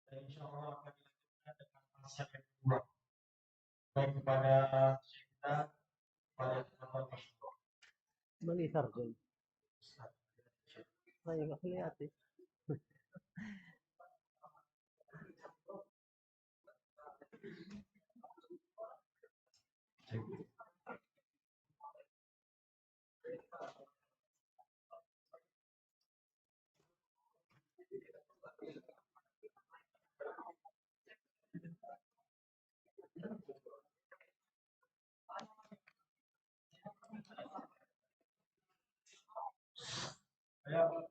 Dan insya Allah akan dilanjutkan dengan konsep yang kedua, baik kepada kita, kepada teman-teman masyarakat. من يترجم؟ طيب أخلياتي. Ayo.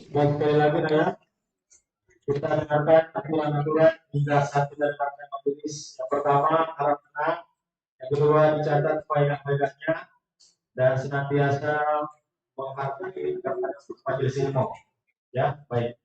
Baik, sekali lagi ya, kita dengarkan aturan-aturan hingga satu dan partai majelis. Yang pertama, harap tenang. Yang kedua, dicatat faedah-faedahnya dan senantiasa menghargai kepada majelis ilmu. Ya, baik.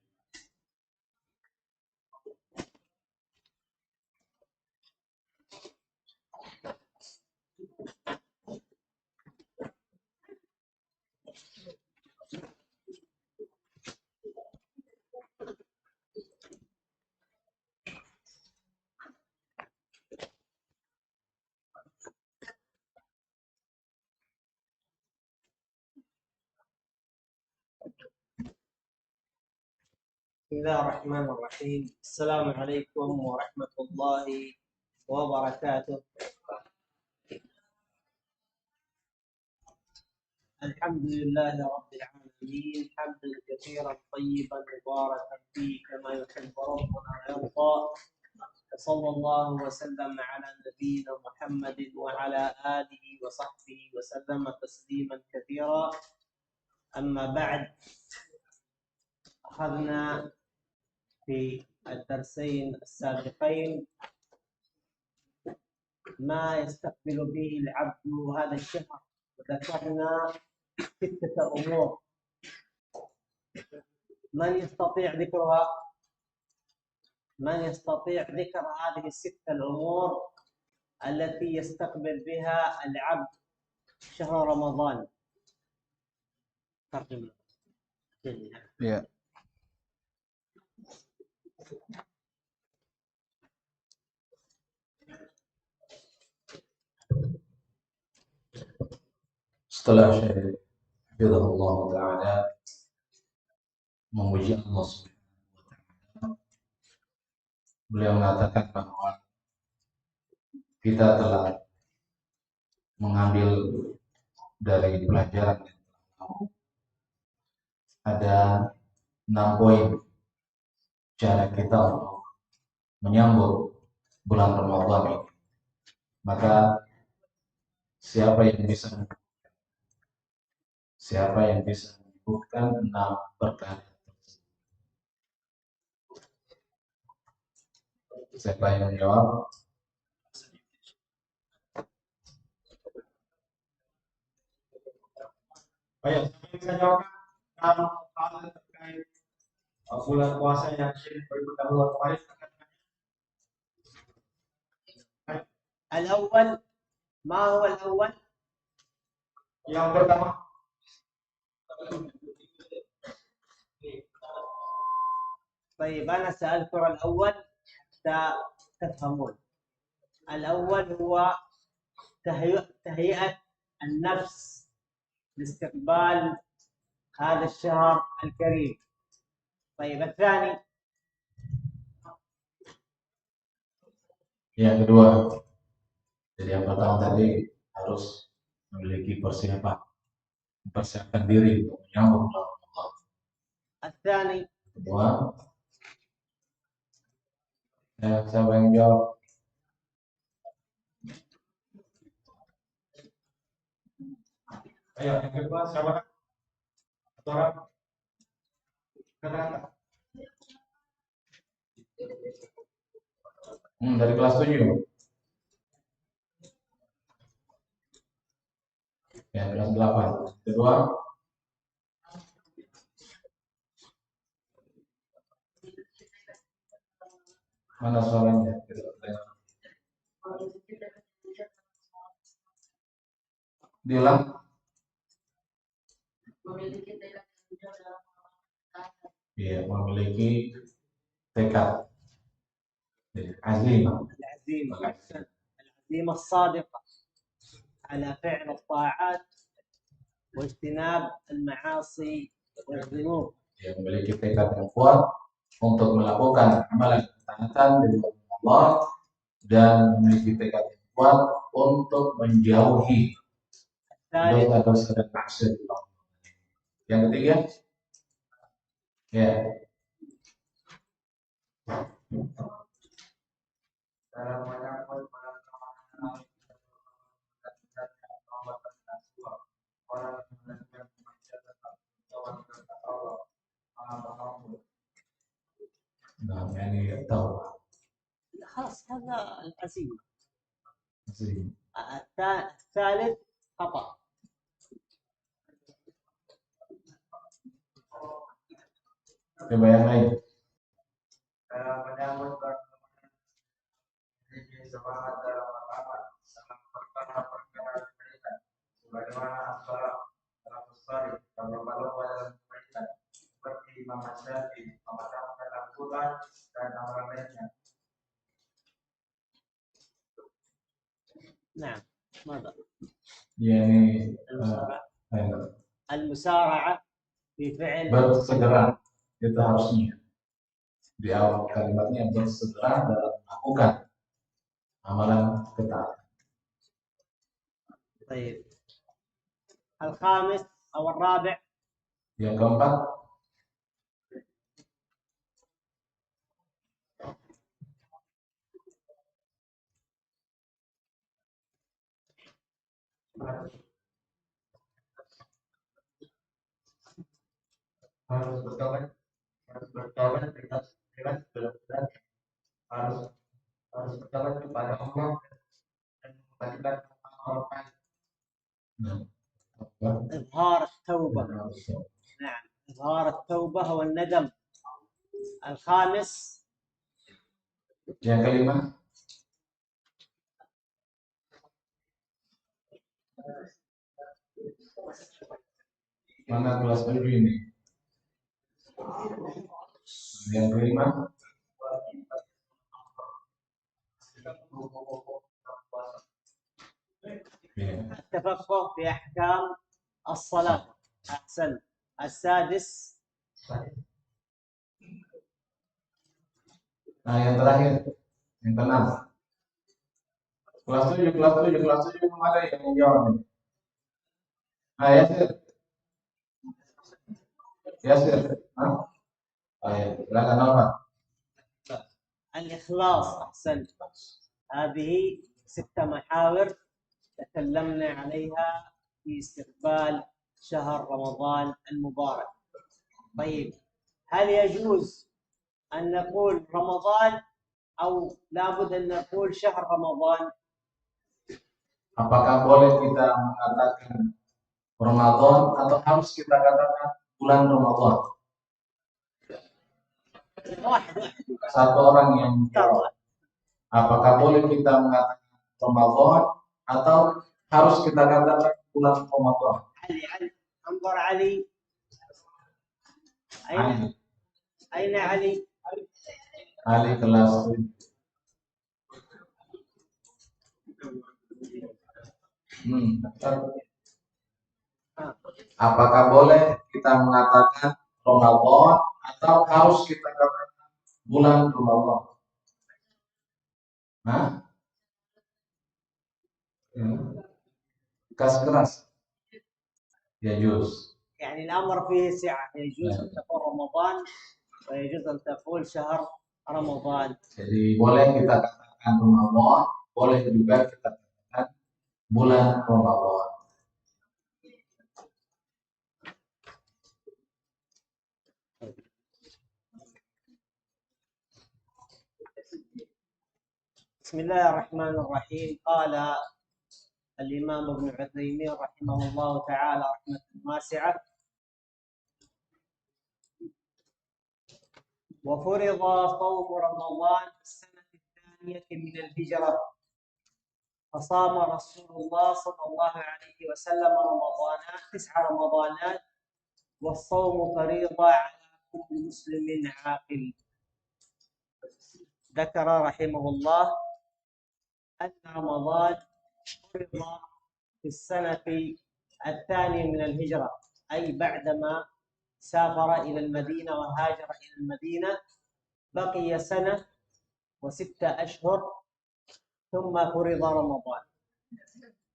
بسم الله الرحمن الرحيم. السلام عليكم ورحمة الله وبركاته. الحمد لله رب العالمين حمدا كثيرا طيبا مباركا فيه كما يحب ربنا ويرضى. وصلى الله وسلم على نبينا محمد وعلى آله وصحبه وسلم تسليما كثيرا. أما بعد، أخذنا في الدرسين السابقين ما يستقبل به العبد هذا الشهر، وذكرنا 6 أمور. من يستطيع ذكرها؟ من يستطيع ذكر هذه ال6 الأمور التي يستقبل بها العبد شهر رمضان؟ ترجمة. Ya. Setelah Syekh Hafizahullah Ta'ala memuji Allah Subhanahu wa Ta'ala, beliau mengatakan bahwa kita telah mengambil dari pelajaran yang lalu ada 6 poin cara kita untuk menyambut bulan Ramadan ini. Maka siapa yang bisa menyebutkan 6 perkara tersebut? Siapa yang menjawab? Baik, saya bisa jawab kalau hal terkait bulan puasa yang Syekh beritahu kemarin. الأول، ما هو الأول؟ Yang pertama, طيب أنا سأذكر الأول حتى تفهمون. الأول هو تهيئة النفس لاستقبال هذا الشهر الكريم. طيب الثاني؟ Yang kedua, jadi yang pertama tadi harus memiliki mempersiapkan diri untuk menyambut bulan Ramadan. الثاني؟ Kedua, siapa yang jawab? ayo yang kedua siapa? Orang kata-kata. Dari kelas 7. Ya, kelas 8. Kedua, Mana suaranya? Tidak terdengar. Diulang. Iya, memiliki tekad. عزيمة. العزيمة العزيمة الصادقة على فعل الطاعات واجتناب المعاصي والذنوب. Dia memiliki tekad yang kuat untuk melakukan amalan ketaatan dari Allah dan memiliki tekad yang kuat untuk menjauhi dosa-dosa dan maksiat Allah. Yang ketiga, ya. Nah, ini tahu. خلاص هذا العزيمة. Azim. الثالث خطأ. Coba yang lain. Menyambut semangat dalam amal perkara kebaikan sebagaimana as-salat dalam mustari dan berbaloi dalam kebaikan seperti Imam Syafi'i memadamkan Al-Quran dan amalan lainnya. نعم ماذا؟ Yani المسارعة في فعل bersegera itu harusnya di awal kalimatnya bersegera dalam melakukan amalan ketaatan. طيب الخامس أو الرابع. Yang keempat, harus bertobat dengan benar-benar harus bertobat kepada Allah dan mengembalikan orang. إظهار التوبة. نعم إظهار التوبة والندم. الخامس. Yang kelima, mana kelas 7 ini? Yang kelima, التفقه في أحكام الصلاة. أحسن. السادس. Nah, yang terakhir, yang keenam. Kelas 7 belum ada yang menjawab nih. Nah, Yasir. Silakan Nova. الإخلاص. أحسن. هذه 6 محاور تكلمنا عليها في استقبال شهر رمضان المبارك. طيب هل يجوز أن نقول رمضان أو لابد أن نقول شهر رمضان؟ Apakah boleh kita mengatakan Ramadan atau harus kita katakan bulan Ramadan? Satu orang yang menjawab. Apakah boleh kita mengatakan Ramadan atau harus kita katakan bulan Ramadan? علي انظر علي. أين علي؟ Ali kelas 7. Apakah boleh kita mengatakan Ramadan atau harus kita katakan bulan Ramadan? Hah? Keras. يجوز. يعني الأمر فيه سعة. يجوز أن تقول رمضان ويجوز أن تقول شهر رمضان. Jadi boleh kita katakan Ramadan, boleh juga kita katakan bulan Ramadan. بسم الله الرحمن الرحيم. قال الإمام ابن عثيمين رحمه الله تعالى رحمة واسعة: وفرض صوم رمضان في السنة الثانية من الهجرة، فصام رسول الله صلى الله عليه وسلم 9 رمضانات، والصوم فريضة على كل مسلم عاقل. ذكر رحمه الله أن رمضان فرض في السنة الثانية من الهجرة، أي بعدما سافر إلى المدينة وهاجر إلى المدينة، بقي سنة و6 أشهر ثم فرض رمضان،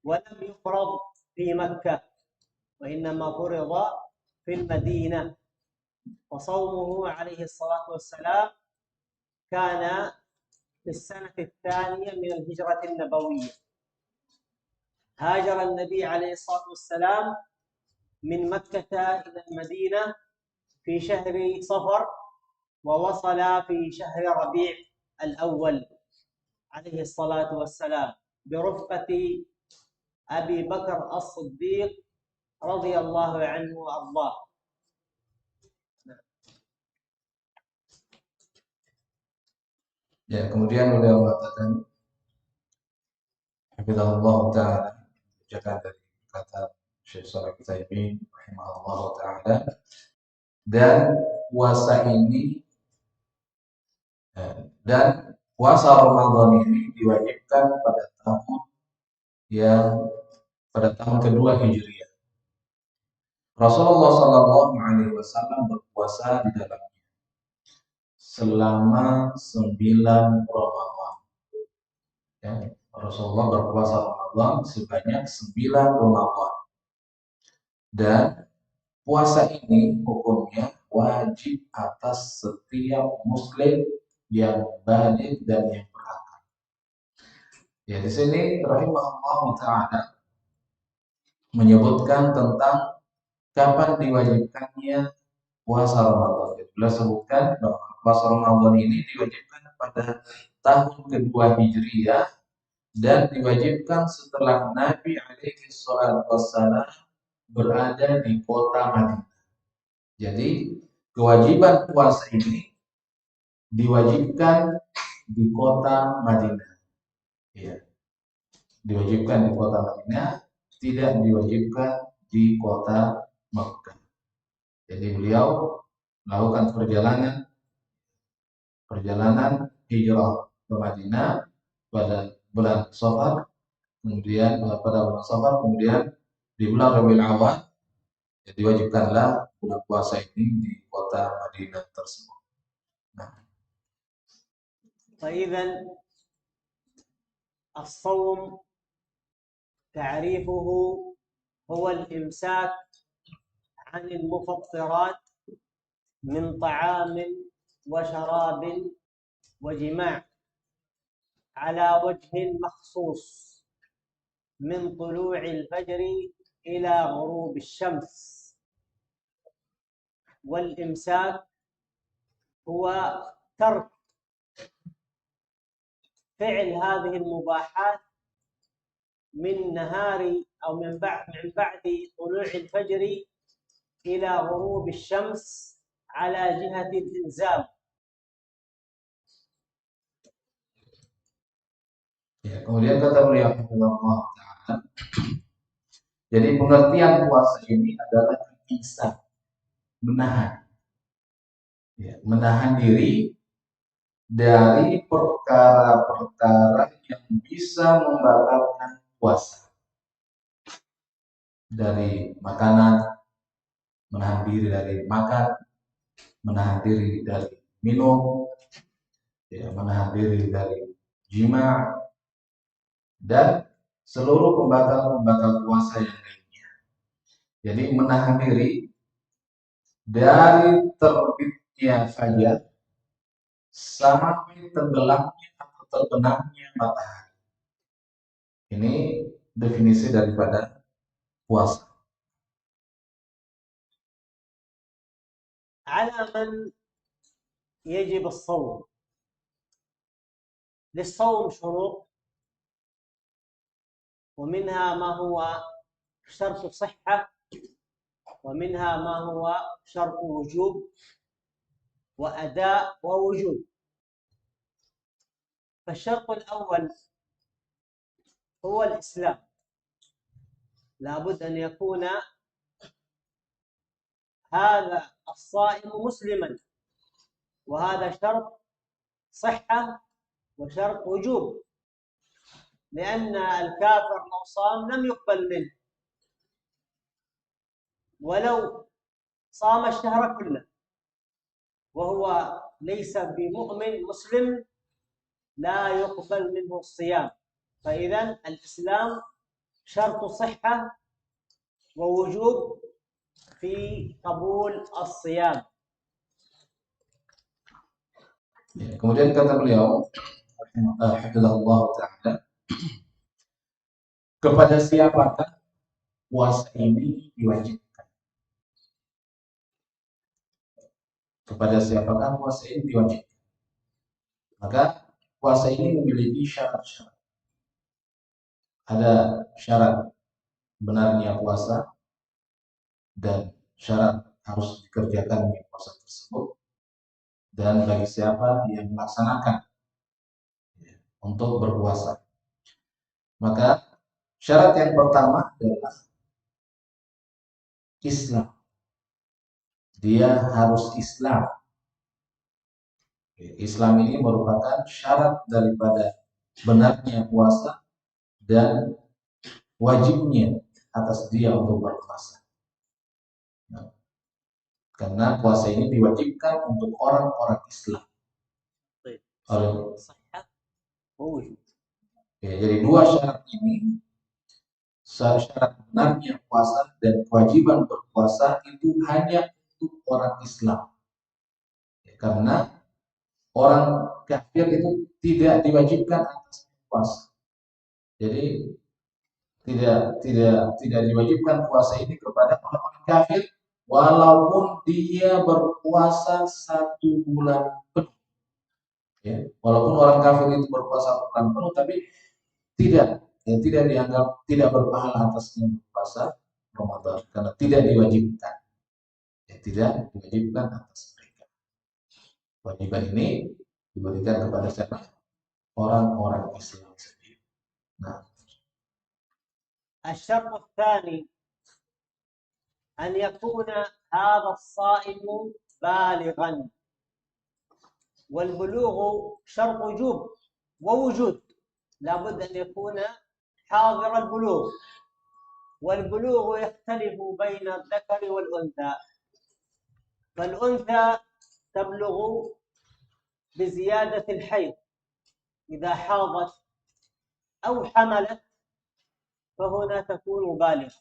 ولم يفرض في مكة وإنما فرض في المدينة. وصومه عليه الصلاة والسلام كان في السنة الثانية من الهجرة النبوية. هاجر النبي عليه الصلاة والسلام من مكة إلى المدينة في شهر صفر، ووصل في شهر ربيع الأول عليه الصلاة والسلام برفقة أبي بكر الصديق رضي الله عنه وأرضاه. Ya, kemudian beliau mengatakan, Hafizahullah Ta'ala, ucapan dari kata Syekh Shalih Utsaimin rahimahullah Ta'ala, dan puasa ini dan puasa Ramadan ini diwajibkan pada tahun kedua Hijriah. Rasulullah Shallallahu Alaihi Wasallam berpuasa di dalamnya selama 9 Ramadan. Ya, Rasulullah berpuasa Ramadan sebanyak 9 Ramadan. Dan puasa ini hukumnya wajib atas setiap muslim yang baligh dan yang berakal. Ya, di sini rahimahullah ta'ala menyebutkan tentang kapan diwajibkannya puasa Ramadan. Beliau sebutkan bahwa puasa Ramadan ini diwajibkan pada tahun kedua Hijriah dan diwajibkan setelah Nabi alaihi salatu wassalam berada di kota Madinah. Jadi kewajiban puasa ini diwajibkan di kota Madinah. Ya. Diwajibkan di kota Madinah, tidak diwajibkan di kota Makkah. Jadi beliau melakukan perjalanan hijrah ke Madinah pada bulan Safar, kemudian di bulan Rabiul Awal, jadi diwajibkanlah bulan puasa ini di kota Madinah tersebut. Nah. فإذا الصوم تعريفه هو الإمساك عن المفطرات من طعام وشراب وجماع على وجه مخصوص من طلوع الفجر إلى غروب الشمس. والإمساك هو ترك فعل هذه المباحات من نهار أو من بعد طلوع الفجر إلى غروب الشمس على جهة الإلزام. Ya, kemudian kata beliau Allah Ta'ala, jadi pengertian puasa ini adalah imsak, menahan. Ya, menahan diri dari perkara-perkara yang bisa membatalkan puasa. Dari makanan, menahan diri dari makan, menahan diri dari minum, ya, menahan diri dari jima, dan seluruh pembatal-pembatal puasa yang lainnya. Jadi menahan diri dari terbitnya fajar sampai tenggelamnya atau terbenamnya matahari. Ini definisi daripada puasa. على من يجب الصوم؟ للصوم شروط، ومنها ما هو شرط صحة، ومنها ما هو شرط وجوب، وأداء ووجود. فالشرط الأول هو الإسلام، لابد أن يكون هذا الصائم مسلما، وهذا شرط صحة وشرط وجوب، لأن الكافر لو صام لم يقبل منه، ولو صام الشهر كله وهو ليس بمؤمن مسلم لا يقبل منه الصيام. فإذا الإسلام شرط صحة ووجوب في قبول الصيام. Kemudian kata beliau, hafizahullah ta'ala, kepada siapakah puasa ini diwajibkan? Kepada siapakah puasa ini diwajibkan? Maka puasa ini memiliki syarat-syarat. Ada syarat benarnya puasa dan syarat harus dikerjakannya puasa tersebut, dan bagi siapa yang melaksanakan untuk berpuasa. Maka syarat yang pertama adalah Islam. Dia harus Islam. Islam ini merupakan syarat daripada benarnya puasa dan wajibnya atas dia untuk berpuasa. Karena puasa ini diwajibkan untuk orang-orang Islam. Jadi dua syarat ini, syarat benarnya puasa dan kewajiban berpuasa itu hanya untuk orang Islam. Karena orang kafir itu tidak diwajibkan atas puasa. Jadi tidak diwajibkan puasa ini kepada orang kafir, walaupun dia berpuasa 1 bulan penuh. Ya, walaupun orang kafir itu berpuasa 1 bulan penuh, tapi tidak dianggap, tidak berpahala atasnya berpuasa Ramadan karena tidak diwajibkan. Tidak diwajibkan atas mereka. Kewajiban ini diberikan kepada siapa? Orang-orang Islam sendiri. Nah, الشرط الثاني أن يكون هذا الصائم بالغا، والبلوغ شرط وجوب ووجود، لابد أن يكون حاضر البلوغ، والبلوغ يختلف بين الذكر والأنثى. فالأنثى تبلغ بزيادة الحيض إذا حاضت أو حملت، فهنا تكون بالغة،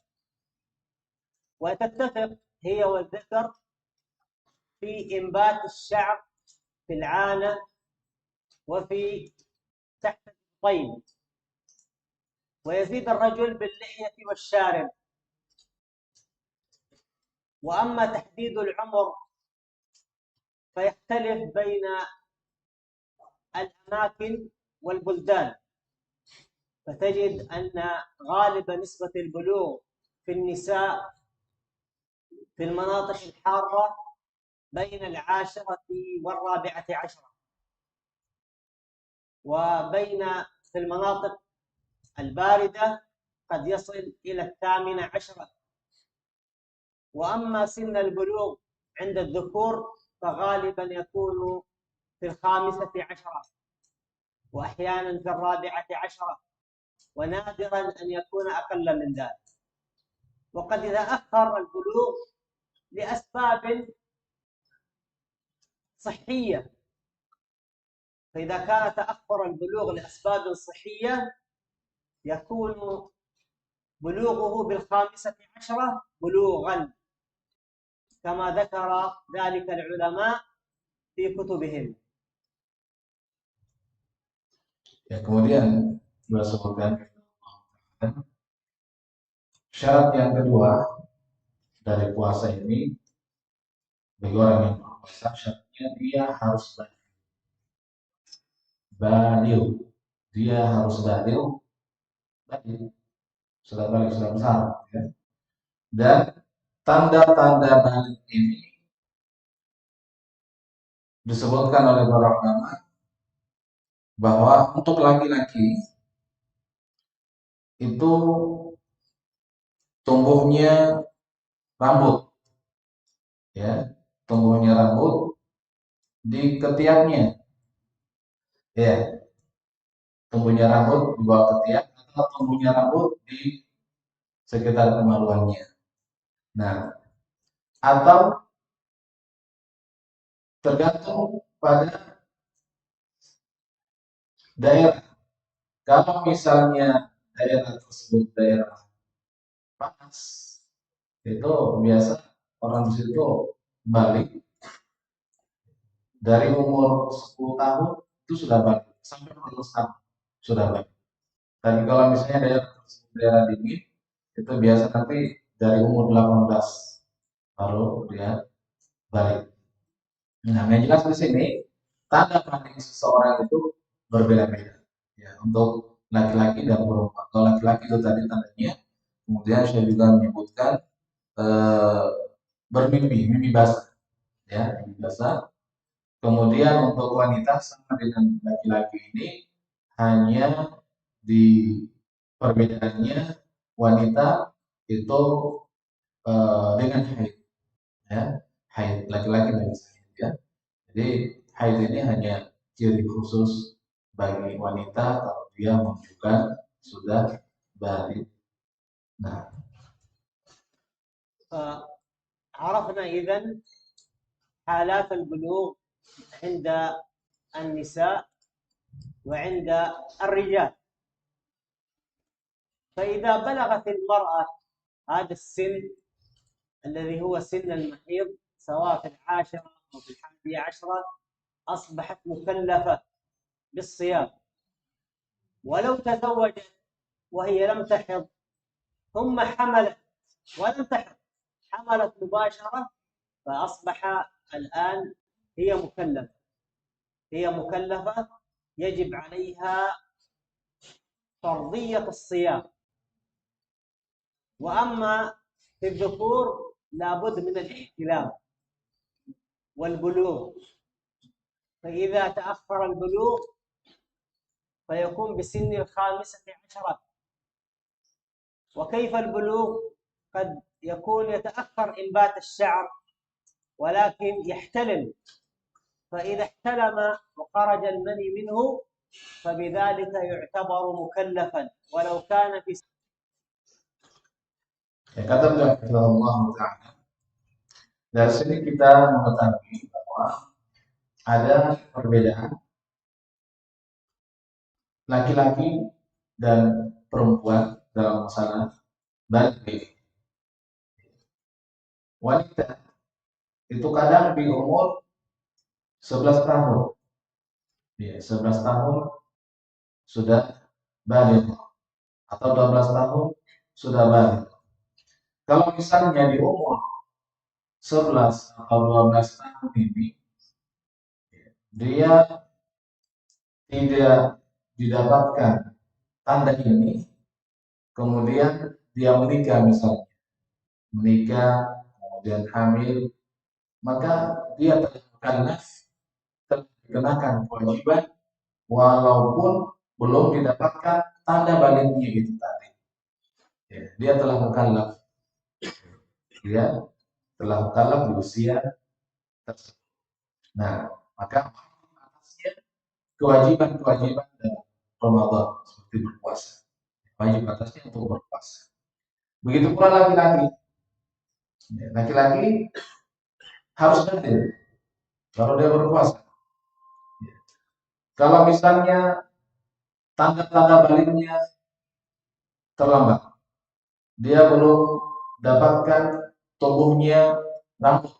وتتفق هي والذكر في إنبات الشعر في العانة وفي تحت الطين، ويزيد الرجل باللحية والشارب. وأما تحديد العمر فيختلف بين الأماكن والبلدان، فتجد أن غالب نسبة البلوغ في النساء في المناطق الحارة بين 10 و14، وبين في المناطق الباردة قد يصل إلى 18. وأما سن البلوغ عند الذكور فغالبا يكون في 15 وأحيانا في 14، ونادرا أن يكون أقل من ذلك. وقد يتأخر البلوغ لأسباب صحية، فإذا كان تأخر البلوغ لأسباب صحية يكون بلوغه 15 بلوغا، كما ذكر ذلك العلماء في كتبهم. ya, kemudian beliau sebutkan syarat yang kedua dari puasa ini bagi orang yang berpuasa, syaratnya dia harus baligh. Dia harus baligh, sudah balik, sudah besar, ya. Dan tanda-tanda baligh ini disebutkan oleh para ulama bahwa untuk laki-laki itu tumbuhnya rambut, ya, tumbuhnya rambut di ketiaknya, ya, tumbuhnya rambut di bawah ketiak atau tumbuhnya rambut di sekitar kemaluannya. Nah, atau tergantung pada daerah. Kalau misalnya daerah tersebut daerah panas, itu biasa orang di situ balik dari umur 10 tahun itu sudah balik sampai 14 tahun sudah balik. Tapi kalau misalnya daerah dingin itu biasa nanti dari umur 18 baru dia balik. Nah, yang jelas di sini tanda balik seseorang itu berbeda-beda. Ya, untuk laki-laki dan perempuan. Kalau laki-laki itu tadi tandanya, kemudian saya juga menyebutkan bermimpi, mimpi basah, ya, mimpi basah. Kemudian untuk wanita sama dengan laki-laki ini hanya di perbedaannya wanita itu dengan haid, ya, haid laki-laki dan haid, ya. Jadi haid ini hanya ciri khusus bagi wanita kalau dia menunjukkan sudah balik. Nah, عرفنا إذن حالات البلوغ عند النساء وعند الرجال. فإذا بلغت المرأة هذا السن الذي هو سن المحيض سواء في 10 أو في 11 أصبحت مكلفة بالصيام، ولو تزوجت وهي لم تحض ثم حملت ولم تحض، حملت مباشرة، فأصبح الآن هي مكلفة يجب عليها فرضية الصيام. وأما في الذكور لابد من الاحتلام والبلوغ، فإذا تأخر البلوغ فيكون بسن 15. وكيف البلوغ؟ قد يكون يتأخر إنبات الشعر ولكن يحتلم، فإذا احتلم وخرج المني منه فبذلك يعتبر مكلفا ولو كان في kata beliau Allah Ta'ala, dari sini kita mengetahui bahwa ada perbedaan laki-laki dan perempuan dalam masalah balik. Wanita itu kadang di umur 11 tahun, ya, 11 tahun sudah balik atau 12 tahun sudah balik. Kalau misalnya di umur 11 atau 12 tahun ini dia tidak didapatkan tanda ini, kemudian dia menikah misalnya, menikah kemudian hamil, maka dia telah dikenakan kewajiban walaupun belum didapatkan tanda baliknya itu tadi. Ya, dia telah mukallaf. Dia telah mukallaf di usia tersebut. Nah, maka atasnya kewajiban-kewajiban dalam Ramadan seperti berpuasa. Wajib atasnya untuk berpuasa. Begitu pula laki-laki. Laki-laki harus hadir kalau dia berpuasa. Kalau misalnya tanda-tanda baliknya terlambat, dia belum dapatkan tumbuhnya rambut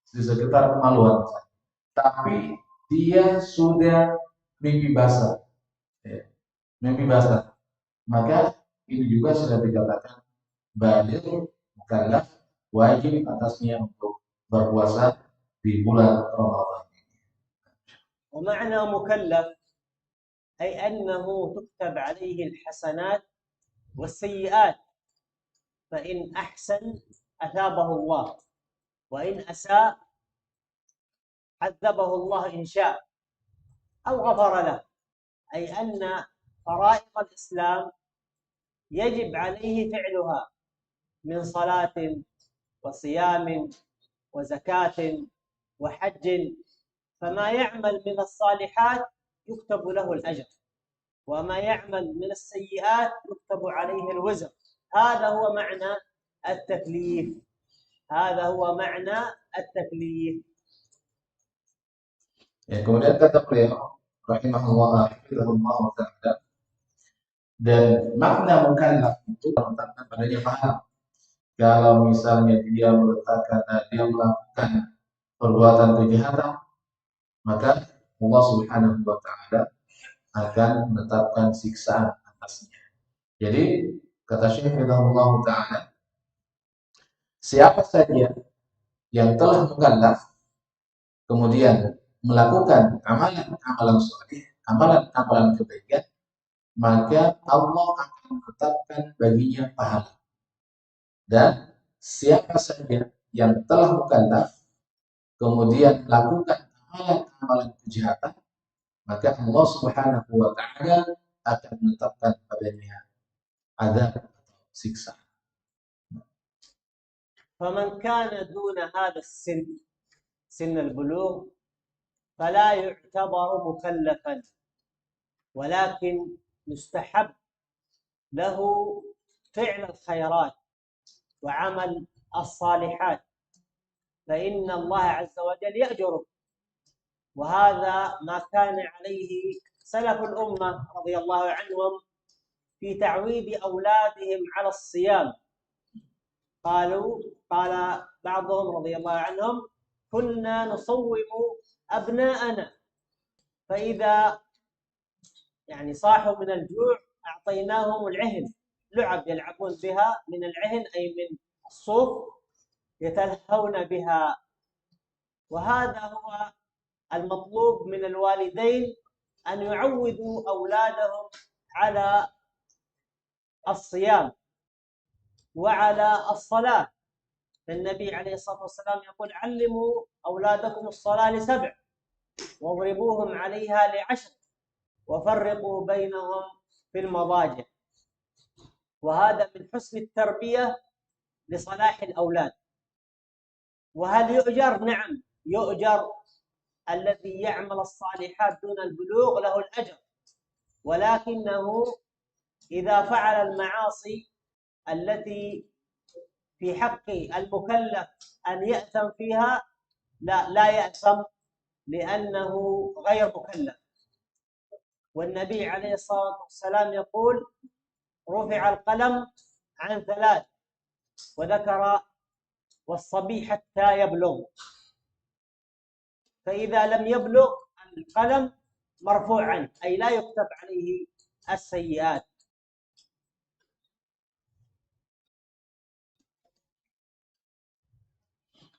di sekitar kemaluan, tapi dia sudah mimpi basah, ya, mimpi basah, maka ini juga sudah dikatakan balik, mukallaf, wajib atasnya untuk berpuasa di bulan Ramadan. ومعنى مكلف أي أنه تكتب عليه الحسنات والسيئات، فإن أحسن أثابه الله وإن أساء عذبه الله إن شاء أو غفر له، أي أن فرائض الإسلام يجب عليه فعلها من صلاة وصيام وزكاة وحج، فما يعمل من الصالحات يكتب له الأجر، وما يعمل من السيئات يكتب عليه الوزر. هذا هو معنى التكليف، هذا هو معنى التكليف. Ya, kemudian kata beliau rahimahullah ta'ala, dan makna mukallaf itu menetapkan padanya paham. Kalau misalnya dia melakukan perbuatan kejahatan, maka Allah Subhanahu wa ta'ala akan menetapkan siksaan atasnya. Jadi kata Syekh Ridwanullah ta'ala, siapa saja yang telah mukallaf kemudian melakukan amalan-amalan saleh, amalan-amalan kebaikan, maka Allah akan menetapkan baginya pahala. Dan siapa saja yang telah mukallaf kemudian melakukan amalan-amalan kejahatan, maka Allah Subhanahu wa ta'ala akan menetapkan padanya azab atau siksa. فمن كان دون هذا السن، سن البلوغ، فلا يعتبر مكلفا، ولكن يستحب له فعل الخيرات وعمل الصالحات، فإن الله عز وجل يأجره. وهذا ما كان عليه سلف الأمة رضي الله عنهم في تعويد أولادهم على الصيام. قال بعضهم رضي الله عنهم: كنا نصوم أبناءنا، فإذا صاحوا من الجوع أعطيناهم العهن، لعب يلعبون بها من العهن أي من الصوف، يتلهون بها. وهذا هو المطلوب من الوالدين، أن يعودوا أولادهم على الصيام وعلى الصلاة. فالنبي عليه الصلاة والسلام يقول: علموا أولادكم الصلاة ل7، واضربوهم عليها ل10، وفرقوا بينهم في المضاجع. وهذا من حسن التربية لصلاح الأولاد. وهل يؤجر؟ نعم يؤجر. الذي يعمل الصالحات دون البلوغ له الأجر، ولكنه إذا فعل المعاصي التي في حق المكلف أن يأثم فيها، لا يأثم، لأنه غير مكلف. والنبي عليه الصلاة والسلام يقول: رفع القلم عن 3، وذكر والصبي حتى يبلغ، فإذا لم يبلغ القلم مرفوع عنه، أي لا يكتب عليه السيئات.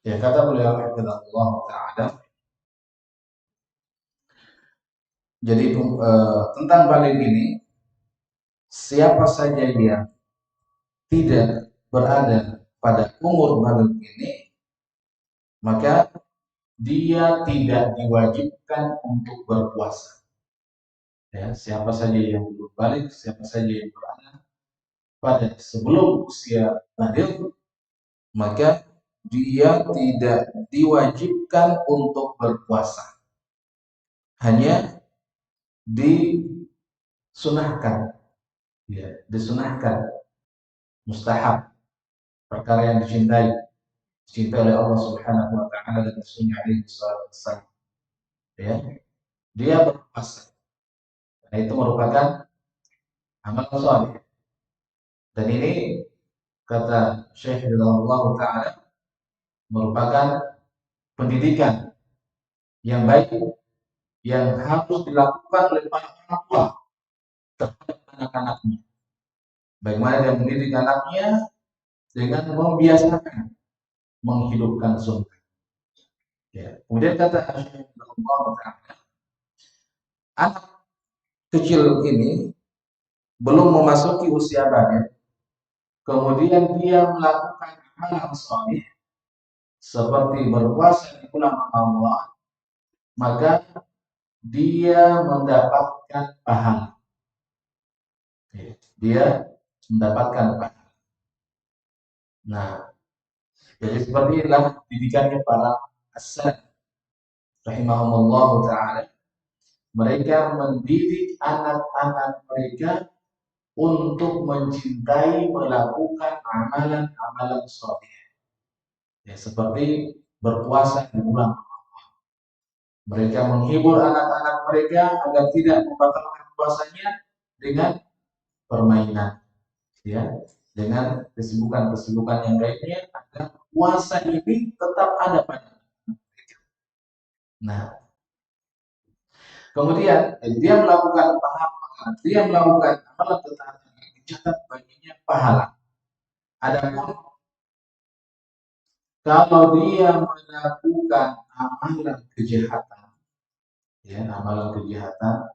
Ya, kata beliau rahimahullah ta'ala, jadi tentang balik ini, siapa saja yang tidak berada pada umur balik ini, maka dia tidak diwajibkan untuk berpuasa. Ya, siapa saja yang belum balik, siapa saja yang berada pada sebelum usia balik, maka dia tidak diwajibkan untuk berpuasa. Hanya disunahkan, ya, disunahkan, mustahab, perkara yang dicintai oleh Allah Subhanahu wa ta'ala dan Rasulnya alaihi wasallam. Ya, dia berpuasa. Nah, itu merupakan amal saleh. Dan ini kata Syekh Ridwanullah ta'ala merupakan pendidikan yang baik yang harus dilakukan oleh para orang tua terhadap anak-anaknya. Bagaimana dia mendidik anaknya dengan membiasakan menghidupkan sunnah. Ya. Kemudian kata Syekh Ridwanullah ta'ala, anak kecil ini belum memasuki usia balik, kemudian dia melakukan amal saleh seperti berpuasa di bulan Ramadan, maka dia mendapatkan pahala. Dia mendapatkan pahala. Nah, jadi seperti inilah didikannya para as-salaf rahimahumullah ta'ala. Mereka mendidik anak-anak mereka untuk mencintai melakukan amalan-amalan sholeh. Ya, seperti berpuasa di bulan Ramadan. Mereka menghibur anak-anak mereka agar tidak membatalkan puasanya dengan permainan, ya, dengan kesibukan-kesibukan yang lainnya agar puasa ini tetap ada pada mereka. Nah, kemudian dia melakukan pahala, dia melakukan amalan ketaatan yang dicatat baginya pahala. Adapun kalau dia melakukan amalan kejahatan, ya, amalan kejahatan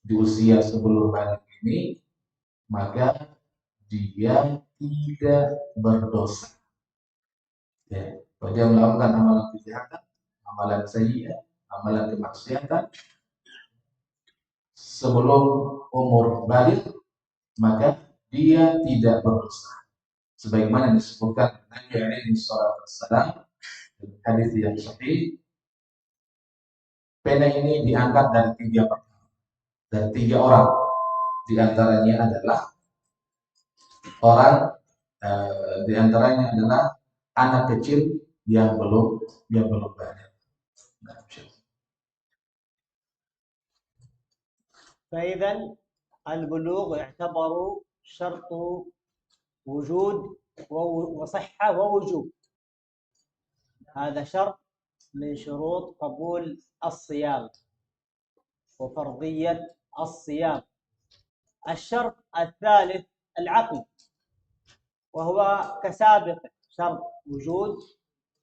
di usia sebelum balik ini, maka dia tidak berdosa. Ya, kalau dia melakukan amalan kejahatan, amalan sayyi'ah, amalan kemaksiatan sebelum umur balik, maka dia tidak berdosa. Sebagaimana disebutkan Nabi alaihi salatu wassalam dalam hadis yang sahih, pena ini diangkat dari tiga orang. Di antaranya adalah anak kecil yang belum balik. فإذا البلوغ يعتبر شرط وجود وصحة ووجوب. هذا شرط من شروط قبول الصيام وفرضية الصيام. الشرط الثالث العقل، وهو كسابق، شرط وجود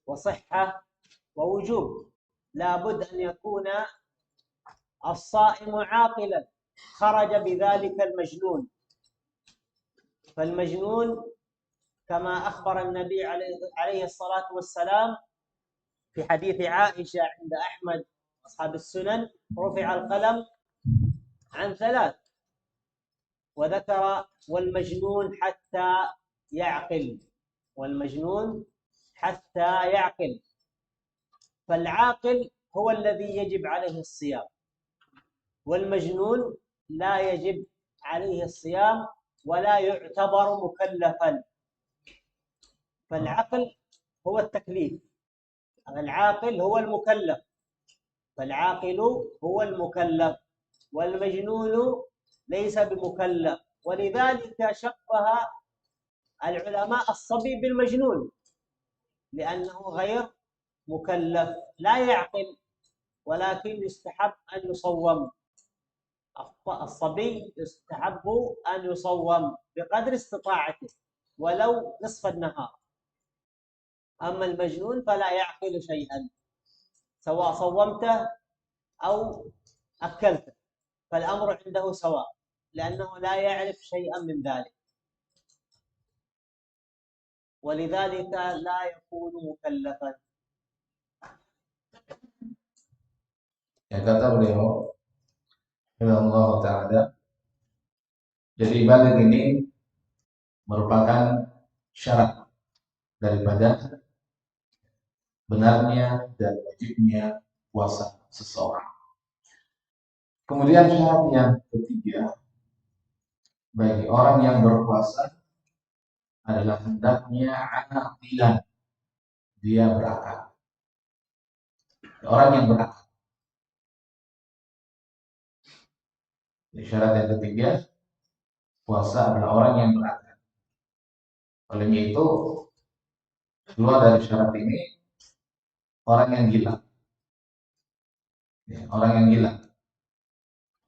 وصحة ووجوب. لابد أن يكون الصائم عاقلا، خرج بذلك المجنون. فالمجنون كما أخبر النبي عليه الصلاة والسلام في حديث عائشة عند أحمد أصحاب السنن، رفع القلم عن ثلاث، وذكر والمجنون حتى يعقل، والمجنون حتى يعقل. فالعاقل هو الذي يجب عليه الصيام، والمجنون لا يجب عليه الصيام ولا يعتبر مكلفا. فالعقل هو التكليف، العاقل هو المكلف، فالعاقل هو المكلف والمجنون ليس بمكلف. ولذلك شبه العلماء الصبي بالمجنون، لأنه غير مكلف لا يعقل، ولكن يستحب أن يصوم. الصبي يستحب أن يصوم بقدر استطاعته ولو نصف النهار. أما المجنون فلا يعقل شيئا، سواء صومته أو أكلته، فالأمر عنده سواء، لأنه لا يعرف شيئا من ذلك، ولذلك لا يكون مكلفا. Ya, kata beliau, Allah Ta'ala, jadi ibadah ini merupakan syarat daripada benarnya dan wajibnya puasa seseorang. Kemudian syarat yang ketiga bagi orang yang berpuasa adalah hendaknya aqilan, dia berakal. Orang yang berakal. Jadi syarat yang ketiga, puasa adalah orang yang berakal. Olehnya itu, keluar dari syarat ini orang yang gila. Ya, orang yang gila.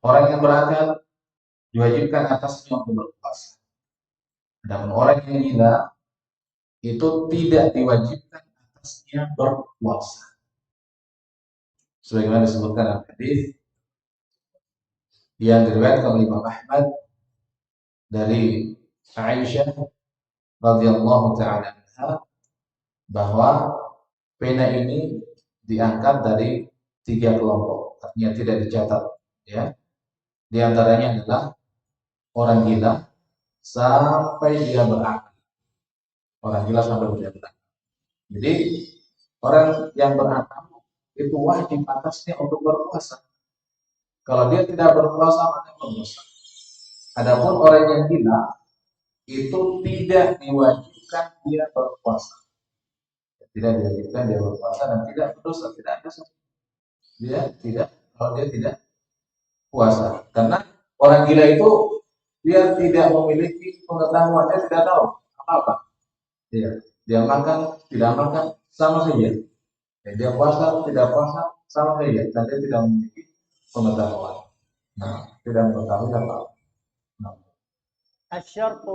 Orang yang berakal diwajibkan atasnya untuk berpuasa. Dan orang yang gila itu tidak diwajibkan atasnya berpuasa. Sebagaimana disebutkan dalam hadis yang diriwayatkan oleh Imam Ahmad dari Aisyah radhiyallahu ta'ala anha, bahwa pena ini diangkat dari 3 kelompok, artinya tidak dicatat, ya. Di antaranya adalah orang gila sampai dia berakal. Orang gila sampai dia berakal. Jadi orang yang berakal itu wajib atasnya untuk berpuasa. Kalau dia tidak berpuasa maka berdosa. Adapun orang yang gila itu tidak diwajibkan dia berpuasa. Tidak diwajibkan dia berpuasa dan tidak berdosa, tidak ada dia tidak, kalau dia tidak puasa. Karena orang gila itu dia tidak memiliki pengetahuan, dia tidak tahu apa-apa. Dia makan, tidak makan, sama saja. Dia puasa, tidak puasa, sama saja. Dan dia tidak memiliki pengetahuan. Nah, tidak mengetahui apa-apa. Nah. الشرط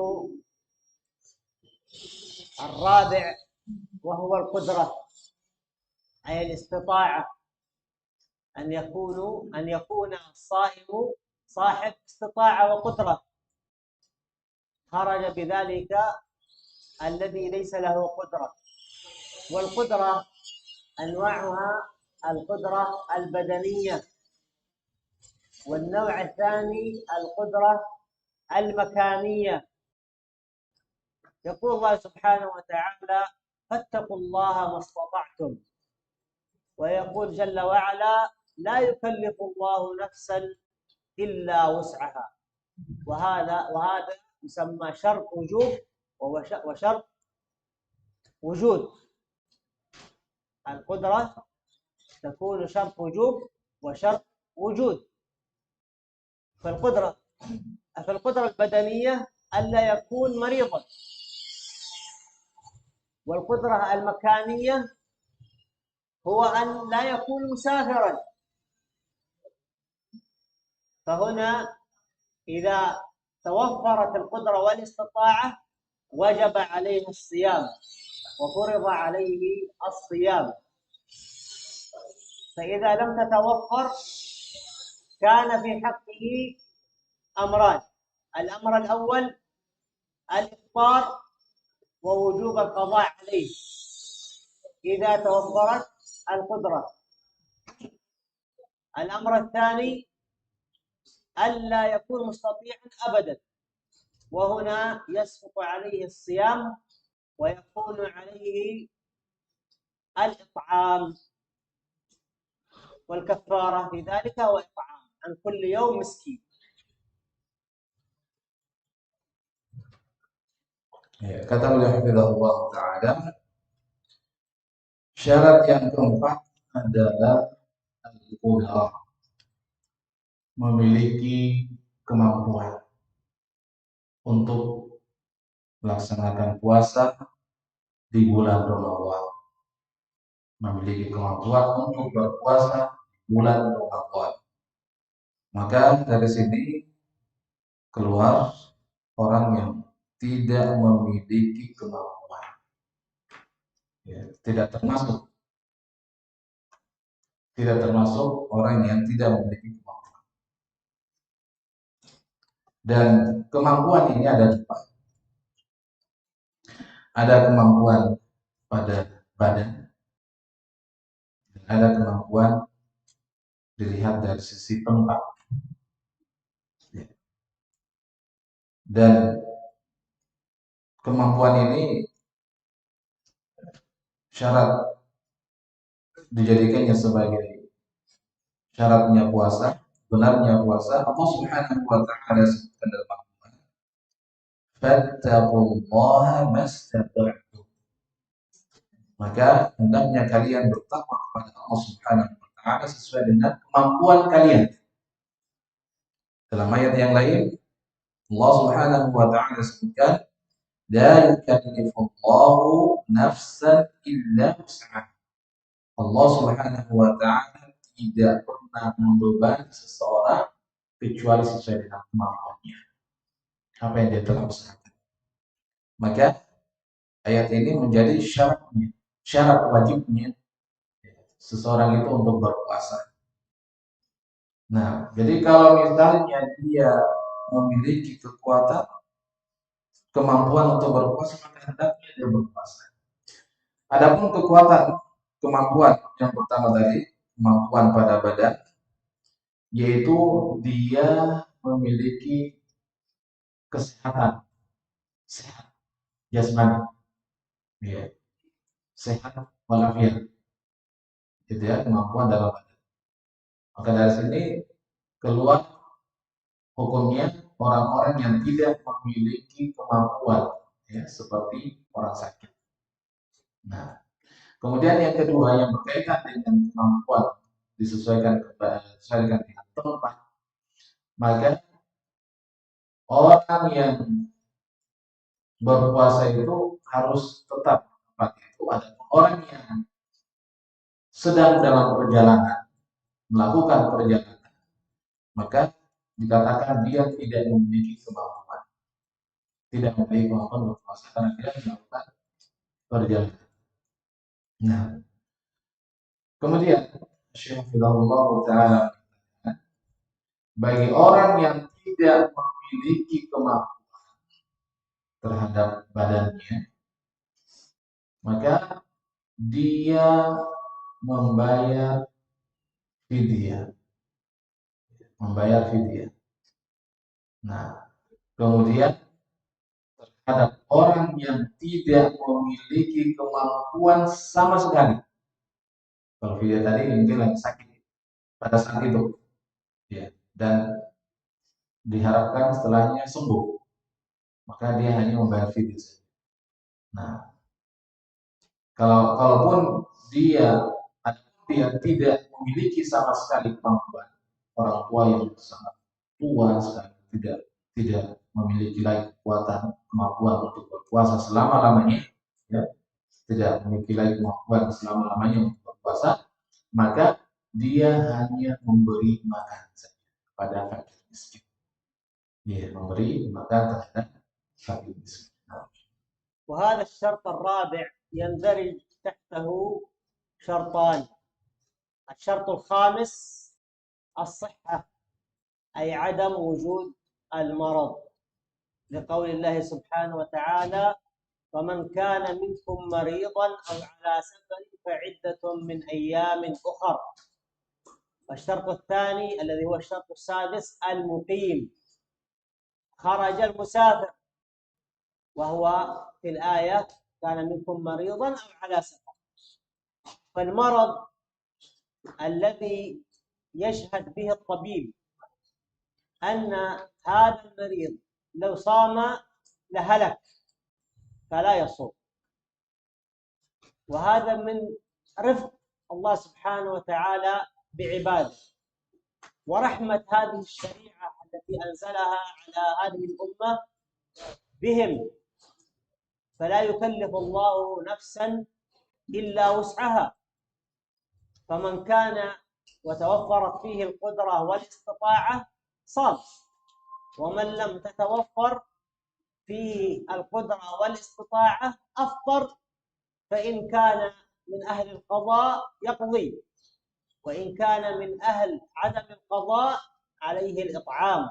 الرابع وهو القدرة، أي الاستطاعة، أن يكون الصائم صاحب استطاعة وقدرة. خرج بذلك الذي ليس له قدرة. والقدرة أنواعها القدرة البدنية، والنوع الثاني القدرة المكانية. يقول الله سبحانه وتعالى: فاتقوا الله ما استطعتم. ويقول جل وعلا: لا يكلف الله نفسا إلا وسعها. وهذا يسمى شرط وجوب وشرط وجود. القدرة تكون شرط وجوب وشرط وجود. فالقدرة البدنية ألا يكون مريضا، والقدرة المكانية هو أن لا يكون مسافرا. فهنا إذا توفرت القدرة والاستطاعة وجب عليه الصيام وفرض عليه الصيام. فإذا لم تتوفر كان في حقه أمران: الأمر الأول الإفطار ووجوب القضاء عليه إذا توفرت القدرة. الأمر الثاني ألا يكون مستطيعا أبدا، وهنا يسقط عليه الصيام ويكون عليه الإطعام، والكفارة في ذلك هو إطعام عن كل يوم مسكين. Ya, kata beliau hafizahullah ta'ala, syarat yang keempat adalah al-qudrah, memiliki kemampuan untuk melaksanakan puasa di bulan Ramadan, memiliki kemampuan untuk berpuasa di bulan Ramadan. Maka dari sini keluar orang yang tidak memiliki kemampuan, ya, tidak termasuk orang yang tidak memiliki kemampuan. Dan kemampuan ini ada dua. Ada kemampuan pada badan, dan ada kemampuan dilihat dari sisi tempat. Dan kemampuan ini syarat dijadikannya sebagai syaratnya puasa, benarnya puasa. Allah Subhanahu wa ta'ala sebutkan dalam Al-Qur'an, fattaqullaha mastata'tum. Maka hendaknya kalian bertakwa kepada Allah Subhanahu wa ta'ala sesuai dengan kemampuan kalian. Dalam ayat yang lain Allah Subhanahu wa ta'ala sebutkan, la yukallifullahu nafsan illa wus'aha. Allah Subhanahu wa ta'ala tidak pernah membebani seseorang kecuali sesuai dengan kemampuannya, apa yang dia telah usahakan. Maka ayat ini menjadi syarat wajibnya seseorang itu untuk berpuasa. Nah, jadi kalau misalnya dia memiliki kekuatan, kemampuan untuk berpuasa, maka hendaknya dia berpuasa. Adapun kekuatan, kemampuan yang pertama tadi, kemampuan pada badan, yaitu dia memiliki kesehatan, sehat jasmani, ya, sehat walafiat, gitu ya, kemampuan dalam badan. Maka dari sini keluar hukumnya orang-orang yang tidak memiliki kemampuan, ya, seperti orang sakit. Nah, kemudian yang kedua yang berkaitan dengan kemampuan disesuaikan dengan tempat, maka orang yang berpuasa itu harus tetap tempat itu. Ada orang yang sedang dalam perjalanan, melakukan perjalanan, maka dikatakan dia tidak memiliki kemampuan, berpuasa karena dia melakukan perjalanan. Nah, kemudian Syaikhullah Ta'ala, bagi orang yang tidak memiliki kemampuan terhadap badannya, maka dia membayar fidyah. Nah, kemudian terhadap orang yang tidak memiliki kemampuan sama sekali. Kalau fidyah tadi mungkin lagi sakit pada saat itu, ya, dan diharapkan setelahnya sembuh, maka dia hanya membayar fidyah. Nah, kalaupun dia tidak memiliki sama sekali kemampuan, orang tua yang sangat tua sekali, tidak memiliki lagi kemampuan untuk berpuasa selama-lamanya, ya, tidak memiliki lagi kemampuan selama-lamanya untuk berpuasa, maka dia hanya memberi makan saja kepada fakir miskin. Dia memberi makan terhadap fakir miskin. وهذا الشرط الرابع يندرج تحته شرطان. الشرط الخامس الصحة، أي عدم وجود المرض، لقول الله سبحانه وتعالى: فمن كان منكم مريضا أو على سفر فعدة من أيام أخر. والشرط الثاني الذي هو الشرط السادس المقيم، خرج المسافر، وهو في الآية كان منكم مريضا أو على سفر. فالمرض الذي يشهد به الطبيب أن هذا المريض لو صام لهلك فلا يصوم، وهذا من رفق الله سبحانه وتعالى بعباده ورحمة هذه الشريعة التي أنزلها على هذه الأمة بهم، فلا يكلف الله نفسا إلا وسعها. فمن كان وتوفرت فيه القدرة والاستطاعة صام، ومن لم تتوفر فيه القدرة والاستطاعة أفطر، فإن كان من أهل القضاء يقضي، وإن كان من أهل عدم القضاء عليه الإطعام.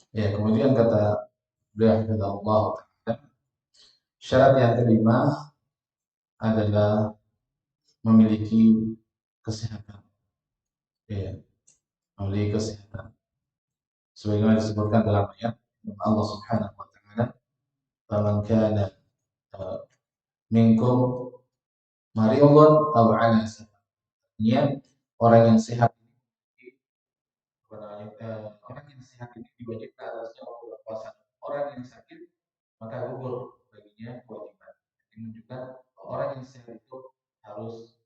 Ya, kemudian kata beliau hafizahullah ta'ala, syarat yang kelima adalah memiliki kesehatan. Ya, memiliki kesehatan. Sebagaimana disebutkan dalam ayat Allah Subhanahu wa taala, "Faman kana minkum maridun aw 'ala safar." Artinya orang yang sehat ini diwajibkan atasnya untuk berpuasa. Orang yang sakit maka gugur baginya kewajiban. Ini menunjukkan orang yang sehat itu harus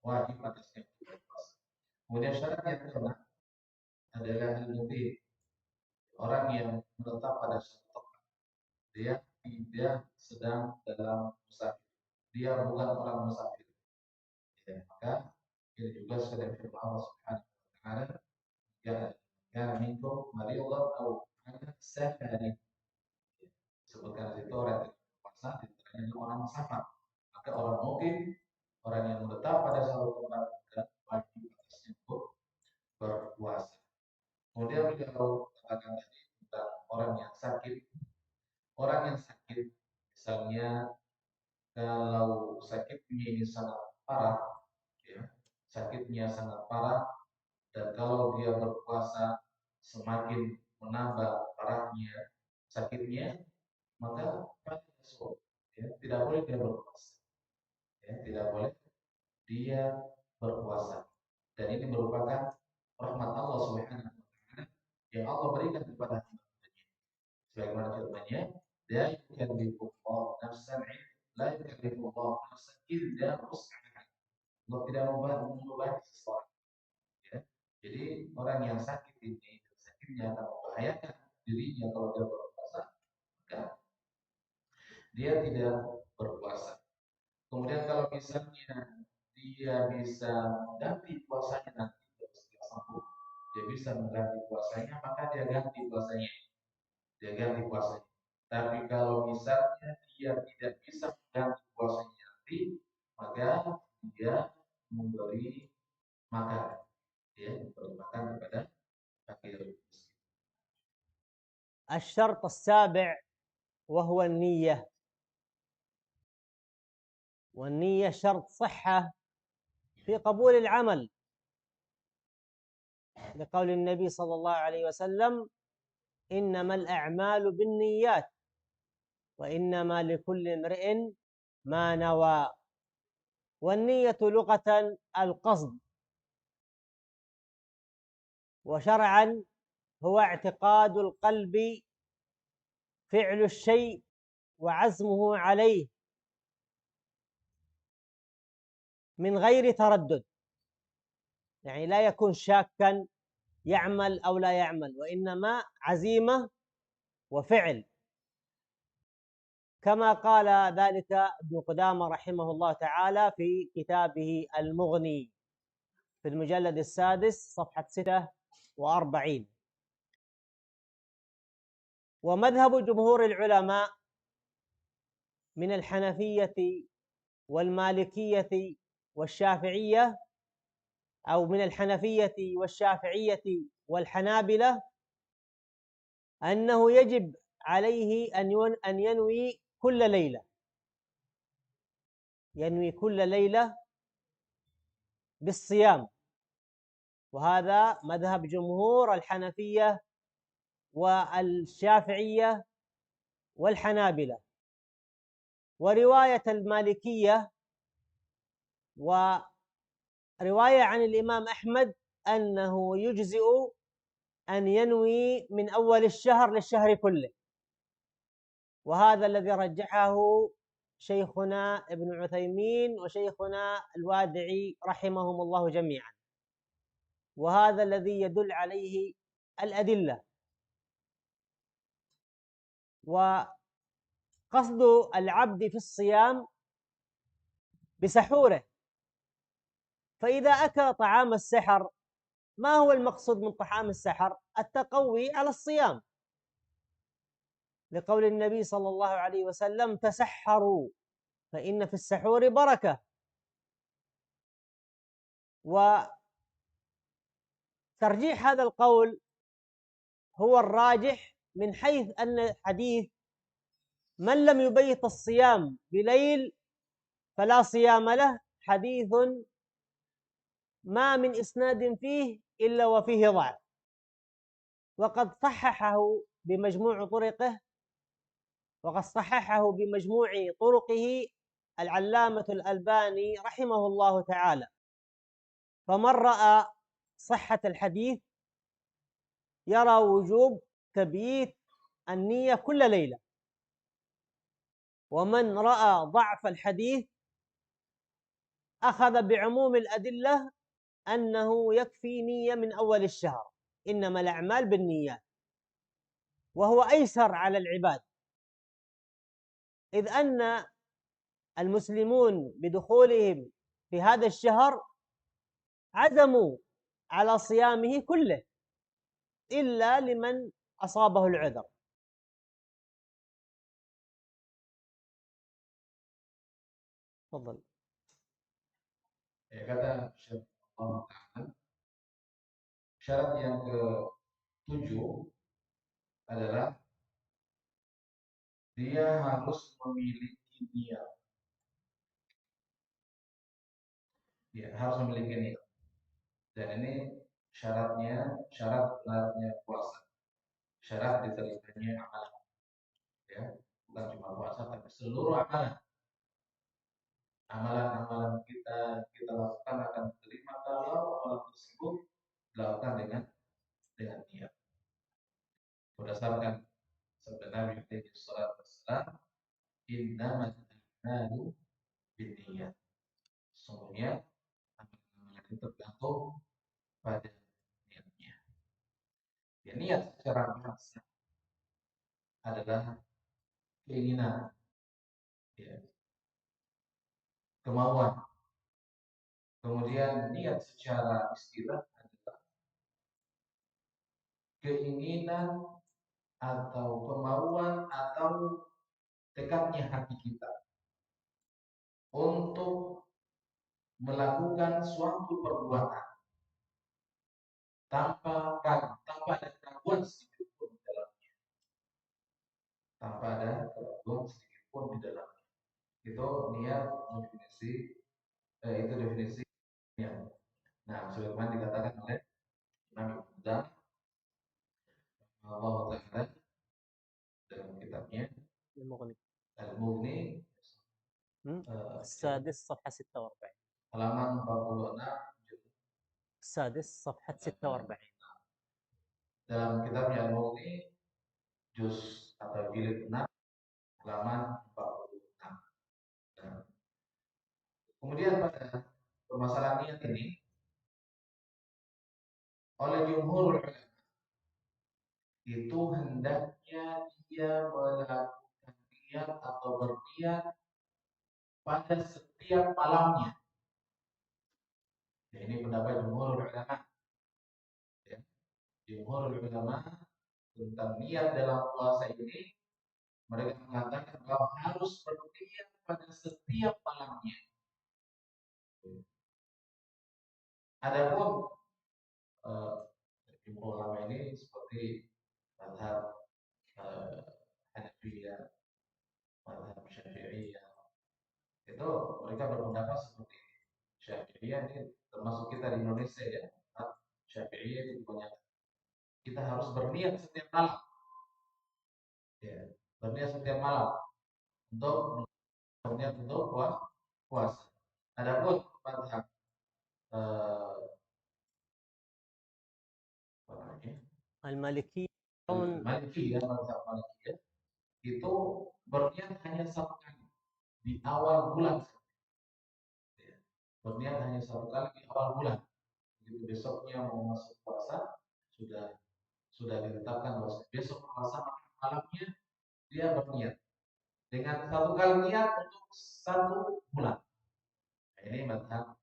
wajib atasnya untuk berpuasa. Kemudian syarat yang keenam adalah al-muqim, orang yang menetap pada suatu tempat. Dia tidak sedang dalam musafir. Dia bukan orang musafir. Ya, maka ini juga sudah firman Allah Subhanahu wa taala, ya minkum maridun aw ala safarin. Sebutkan itu orang yang berpuasa, diantaranya orang musafir. Maka orang mukim, orang yang menetap pada suatu tempat, dan wajib atasnya untuk berpuasa. Kemudian beliau katakan tadi tentang orang yang sakit. Orang yang sakit, misalnya sakitnya ini sangat parah, ya, sakitnya sangat parah, dan kalau dia berpuasa semakin menambah parahnya sakitnya, maka ya, tidak boleh dia berpuasa, ya, tidak boleh dia berpuasa. Dan ini merupakan rahmat Allah Subhanahu wa taala yang Allah berikan kepada hamba-Nya. Sebagaimana firman-Nya, la yukallifullahu nafsan illa wus'aha. Allah tidak membebani sesuatu. Ya. Jadi orang yang sakit ini, sakitnya akan membahayakan dirinya kalau dia berpuasa, maka dia tidak berpuasa. Kemudian kalau misalnya dia bisa mengganti puasanya nanti setelah sembuh, dia bisa mengganti puasanya, maka dia ganti puasanya. Dia ganti puasanya. Tapi kalau misalnya dia tidak bisa mengganti puasanya nanti, maka dia memberi makan, ya, memberi makan kepada fakir miskin. الشرط السابع وهو النية، والنية شرط صحة في قبول العمل، لقول النبي صلى الله عليه وسلم: إنما الأعمال بالنيات وإنما لكل امرئ ما نوى. والنية لغة القصد، وشرعا هو اعتقاد القلب فعل الشيء وعزمه عليه من غير تردد، يعني لا يكون شاكا يعمل أو لا يعمل، وإنما عزيمة وفعل، كما قال ذلك ابن قدامة رحمه الله تعالى في كتابه المغني في المجلد السادس صفحة 46. ومذهب جمهور العلماء من الحنفية والمالكية والشافعية، أو من الحنفية والشافعية والحنابلة، أنه يجب عليه أن ينوي كل ليلة، ينوي كل ليلة بالصيام. وهذا مذهب جمهور الحنفية والشافعية والحنابلة. ورواية المالكية ورواية عن الإمام أحمد أنه يجزئ أن ينوي من أول الشهر للشهر كله، وهذا الذي رجحه شيخنا ابن عثيمين وشيخنا الوادعي رحمهم الله جميعا، وهذا الذي يدل عليه الأدلة. وقصد العبد في الصيام بسحوره، فإذا أكل طعام السحر، ما هو المقصود من طعام السحر؟ التقوي على الصيام، لقول النبي صلى الله عليه وسلم: تسحروا فإن في السحور بركة. وترجيح هذا القول هو الراجح، من حيث أن حديث من لم يبيت الصيام بليل فلا صيام له حديث ما من إسناد فيه إلا وفيه ضعف، وقد صححه بمجموع طرقه، العلامة الألباني رحمه الله تعالى. فمن رأى صحة الحديث يرى وجوب تبييت النية كل ليلة، ومن رأى ضعف الحديث أخذ بعموم الأدلة أنه يكفي نية من أول الشهر، إنما الأعمال بالنيات، وهو أيسر على العباد، إذ أن المسلمون بدخولهم في هذا الشهر عزموا على صيامه كله إلا لمن أصابه العذر. تفضل. Ya, kata Syekh Allah Ta'ala, syarat yang ke-7 adalah dia harus memiliki niat. ya harus memiliki niat. Dan ini syarat benarnya puasa, syarat diterimanya amalan, ya bukan cuma puasa tapi seluruh amalan kita lakukan akan diterima kalau amalan tersebut dilakukan dengan niat. Berdasarkan sabda Nabi alaihi salatu wassalam, innamal a'malu binniyat. Sesungguhnya amalan itu tergantung pada niatnya. Ya, niat secara bahasa adalah keinginan, ya, kemauan. Kemudian niat secara istilah adalah keinginan atau kemauan atau tekadnya hati kita untuk melakukan suatu perbuatan tanpa ada keraguan sedikit pun di dalamnya, tanpa ada keraguan sedikit pun di dalamnya. Itu niat itu definisi niat. Nah, sebagaimana dikatakan oleh Imam Ibnu Allah Taala dalam kitabnya Al-Mughni السادس صفحة 46. halaman 46, السادس صفحة 46. dalam kitabnya Al-Mughni juz atau jilid 6 halaman 46. Nah, kemudian pada permasalahan niat ini oleh jumhur ulama itu hendaknya dia melakukan niat atau berniat pada setiap malamnya. Ya, ini pendapat jumhur ulama. Ya, jumhur ulama tentang niat dalam puasa ini, mereka mengatakan bahwa harus berniat pada setiap malamnya. Adapun jumhur ulama ini seperti mazhab Hanafiyah, mazhab Syafi'iyah, itu mereka berpendapat seperti ini. Syafi'iyah ini termasuk kita di Indonesia, ya. Syafi'iyah itu kebanyakan kita harus berniat setiap malam, ya, berniat setiap malam untuk berniat untuk puasa. Adapun mazhab المالكي Malikiyah, mazhab Malikiyah itu berniat hanya satu kali di awal bulan. Ya, berniat hanya satu kali di awal bulan. Begitu besoknya mau masuk puasa, sudah ditetapkan bahwa besok puasa, maka malamnya dia berniat dengan satu kali niat untuk satu bulan. Nah, ini mazhab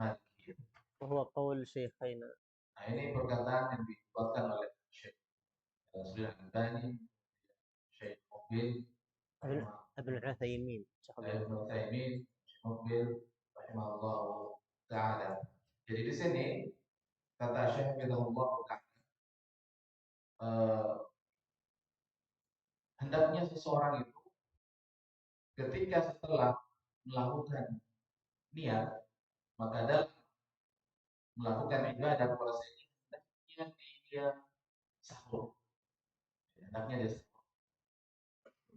Malikiyah. وهو قول شيخنا. Nah, ini perkataan yang dikuatkan oleh Syekh Sulaiman Al-Albani, Syekh Muqbil, ابن عثيمين. Syekh Muqbil rahimahullah taala. Jadi di sini kata Syekh Bidahullah taala, hendaknya seseorang itu ketika setelah melakukan niat, maka dalam melakukan ibadah puasa ini hendaknya dia sahur. Hendaknya dia sahur.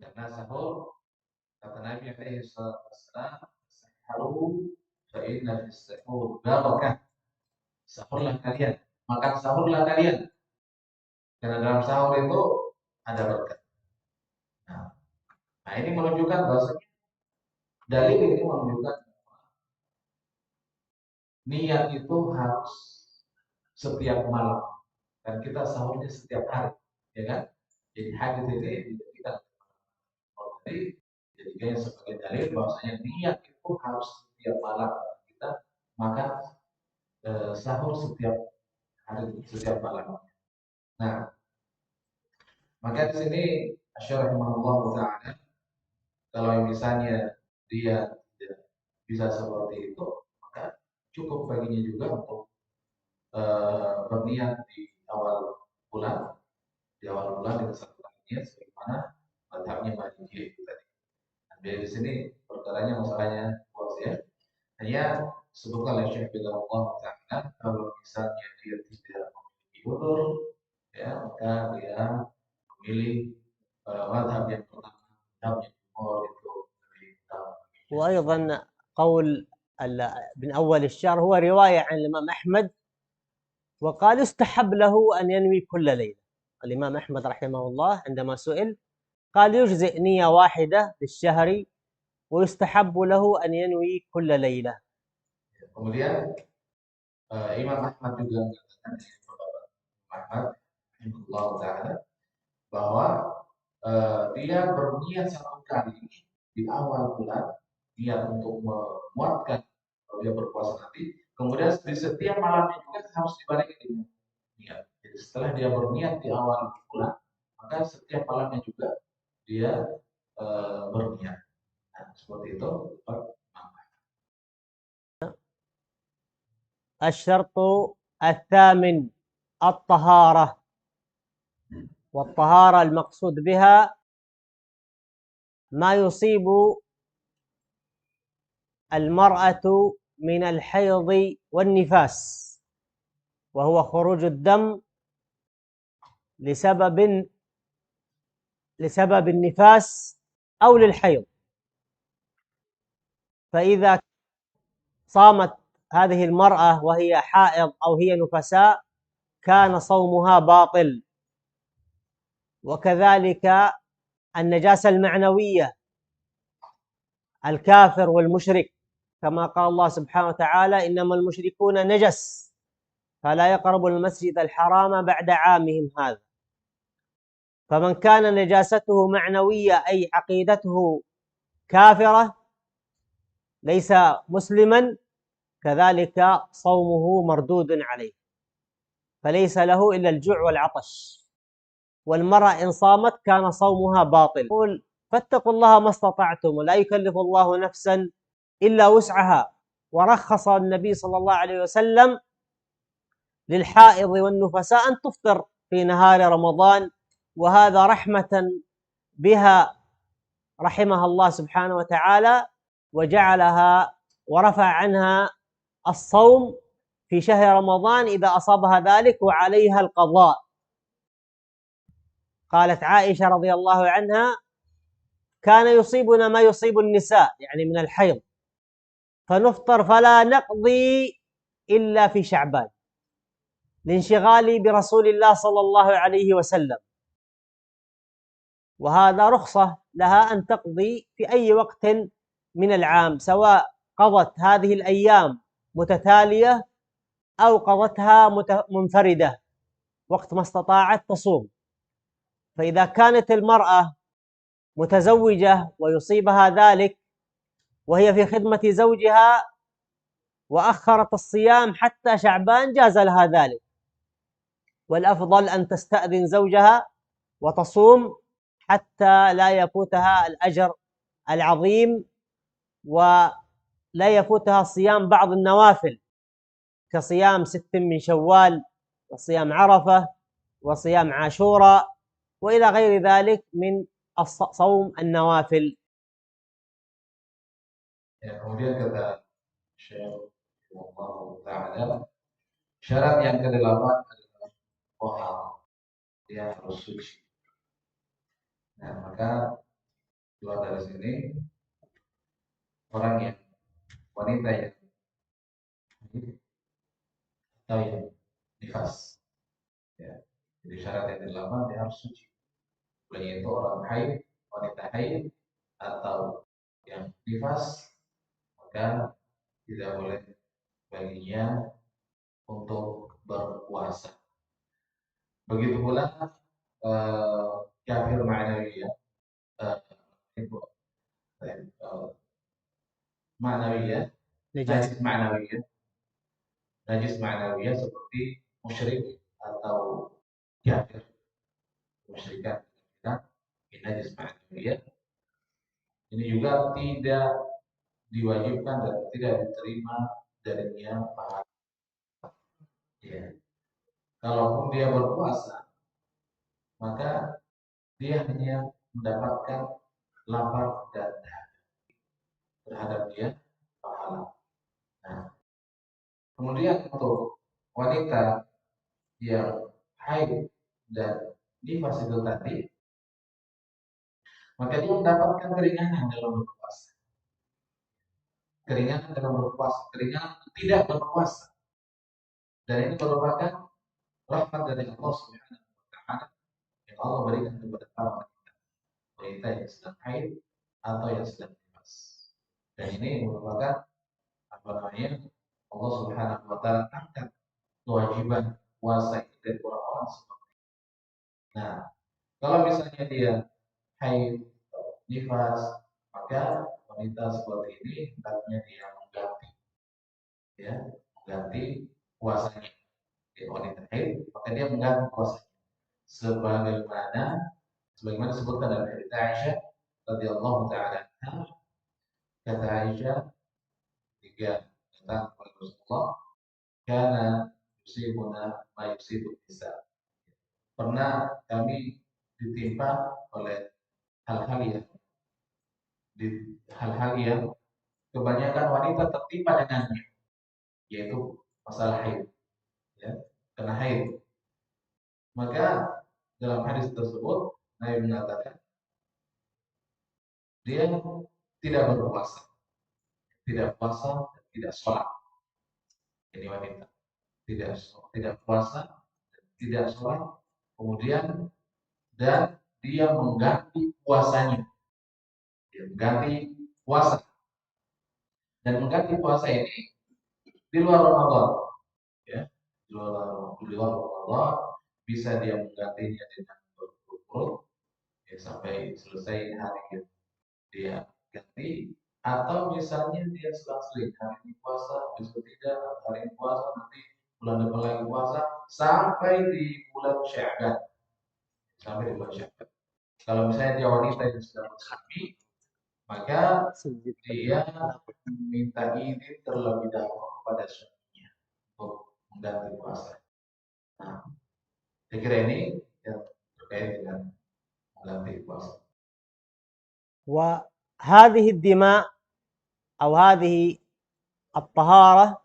Karena sahur, kata Nabi alaihi wasallam, "Saharu fa inna fis sahur barakah." Sahurlah kalian, makan sahurlah kalian. Karena dalam sahur itu ada berkat. Nah, ini menunjukkan bahwasanya dalil ini menunjukkan niat itu harus setiap malam dan kita sahurnya setiap hari, ya kan? Jadi hadis ini dijadikan dijadikan sebagai dalil bahwasanya niat itu harus setiap malam kita makan sahur setiap hari, setiap malam. Nah, maka di sini Asy-Syaikh rahimahullah taala, kalau misalnya dia tidak bisa seperti itu, maka cukup baginya juga untuk berniat di awal bulan dengan satu kali niat, sebagaimana mazhabnya Malikiyah itu tadi. Nah, di sini perkaranya masalahnya puas, ya. Hanya sebutkan oleh Syekh Bidawullah Ta'ala, kalau misalnya dia tidak memiliki udur, ya, maka dia memilih madhab yang pertama, madhab yang jumhur itu وأيضا قول من أول الشهر هو رواية عن الإمام أحمد، وقال يستحب له أن ينوي كل ليلة. الإمام أحمد رحمه الله عندما سئل قال يجزئ نية واحدة للشهر ويستحب له أن ينوي كل ليلة. Kemudian Imam Ahmad juga mengatakan Ahmad rahimahullah taala bahwa dia berniat satu kali di awal bulan, niat untuk menguatkan kalau dia berpuasa nanti, kemudian di setiap malamnya juga harus dibarengi dengan niat. Jadi setelah dia berniat di awal bulan, maka setiap malamnya juga dia berniat. Nah, seperti itu. الشرط الثامن الطهارة، والطهارة المقصود بها ما يصيب المرأة من الحيض والنفاس، وهو خروج الدم لسبب النفاس أو للحيض. فإذا صامت هذه المرأة وهي حائض أو هي نفساء كان صومها باطل. وكذلك النجاسة المعنوية، الكافر والمشرك، كما قال الله سبحانه وتعالى إنما المشركون نجس فلا يقربوا المسجد الحرام بعد عامهم هذا. فمن كان نجاسته معنوية أي عقيدته كافرة ليس مسلما، كذلك صومه مردود عليه، فليس له إلا الجوع والعطش. والمرأة إن صامت كان صومها باطل. يقول فاتقوا الله ما استطعتم ولا يكلف الله نفسا إلا وسعها. ورخص النبي صلى الله عليه وسلم للحائض والنفساء أن تفطر في نهار رمضان، وهذا رحمة بها رحمها الله سبحانه وتعالى، وجعلها ورفع عنها الصوم في شهر رمضان إذا أصابها ذلك وعليها القضاء. قالت عائشة رضي الله عنها كان يصيبنا ما يصيب النساء، يعني من الحيض، فنفطر فلا نقضي إلا في شعبان لانشغالي برسول الله صلى الله عليه وسلم. وهذا رخصة لها أن تقضي في أي وقت من العام، سواء قضت هذه الأيام متتالية أو قضتها منفردة وقت ما استطاعت تصوم. فإذا كانت المرأة متزوجة ويصيبها ذلك وهي في خدمة زوجها وأخرت الصيام حتى شعبان جاز لها ذلك، والأفضل أن تستأذن زوجها وتصوم حتى لا يفوتها الأجر العظيم ولا يفوتها صيام بعض النوافل كصيام 6 من شوال وصيام عرفة وصيام عاشوراء وإلى غير ذلك من صوم النوافل. Kemudian kata Syekh Allah Ta'ala, syarat yang ke-8 adalah tohar, dia harus suci. Nah, maka keluar dari sini orang yang wanita yang atau yang nifas, ya. Jadi syarat yang ke-8 dia harus suci. Yaitu orang haid, wanita haid atau yang nifas, maka tidak boleh baginya untuk berpuasa. Begitu pula kafir ma'nawiyah, ma'nawiyah, najis ma'nawiyah seperti musyrik atau kafir, musyrikan najis ma'nawiyah ini juga tidak diwajibkan dan tidak diterima darinya pahala. Ya. Kalaupun dia berpuasa, maka dia hanya mendapatkan lapar dan dahaga terhadap dia pahala. Nah, Kemudian untuk wanita yang haid dan nifas itu tadi, maka dia mendapatkan keringanan dalam berpuasa. Keringanan dalam berpuasa, keringanan tidak berpuasa. Dan ini merupakan rahmat dari Allah Subhanahu wa taala yang Allah berikan kepada para wanita yang sedang haid atau yang sedang nifas. Dan ini merupakan apa namanya? Allah Subhanahu wa taala angkat kewajiban puasa itu dari orang-orang seperti itu. Nah, kalau misalnya dia haid atau nifas, maka wanita seperti ini hendaknya dia mengganti, ya, mengganti puasanya. Dia wanita haid, maka dia mengganti puasanya. Sebagaimana disebutkan dalam hadits Aisyah radhiyallahu taala anha, kata Aisyah ketika datang kepada Rasulullah, karena yusibuna ma yusibun nisa. Pernah kami ditimpa oleh hal-hal yang kebanyakan wanita tertimpa dengannya, yaitu masalah haid, ya, karena haid. Maka dalam hadis tersebut Nabi mengatakan dia tidak berpuasa, tidak puasa, dan tidak sholat. Ini wanita tidak puasa, tidak sholat, kemudian dan dia mengganti puasanya, dia mengganti puasa, dan mengganti puasa ini di luar Ramadan, ya, di luar Ramadan bisa dia menggantinya dengan berurut-urut, ya, sampai selesai hari yang dia ganti, atau misalnya dia selang-seling, hari ini puasa, besok tidak, hari ini puasa, nanti bulan depan lagi puasa, sampai di bulan Sya'ban. Kalau misalnya dia wanita yang sedang bersuami, maka dia minta izin terlebih dahulu kepada suaminya untuk mengganti puasa. Nah, saya kira ini yang terkait dengan mengganti puasa. وهذه الدماء أو هذه الطهارة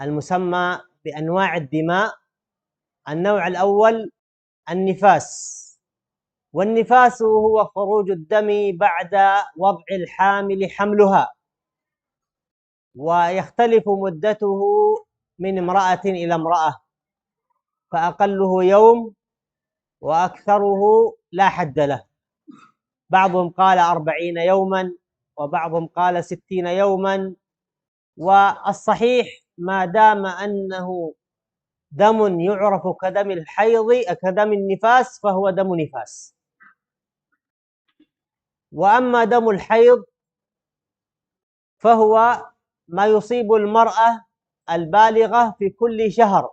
المسمى بأنواع الدماء، النوع الأول النفاس، والنفاس هو خروج الدم بعد وضع الحامل حملها، ويختلف مدته من امرأة إلى امرأة، فأقله يوم وأكثره لا حد له. بعضهم قال 40 يوما، وبعضهم قال 60 يوما، والصحيح ما دام أنه دم يعرف كدم الحيض كدم النفاس فهو دم نفاس. وأما دم الحيض فهو ما يصيب المرأة البالغة في كل شهر،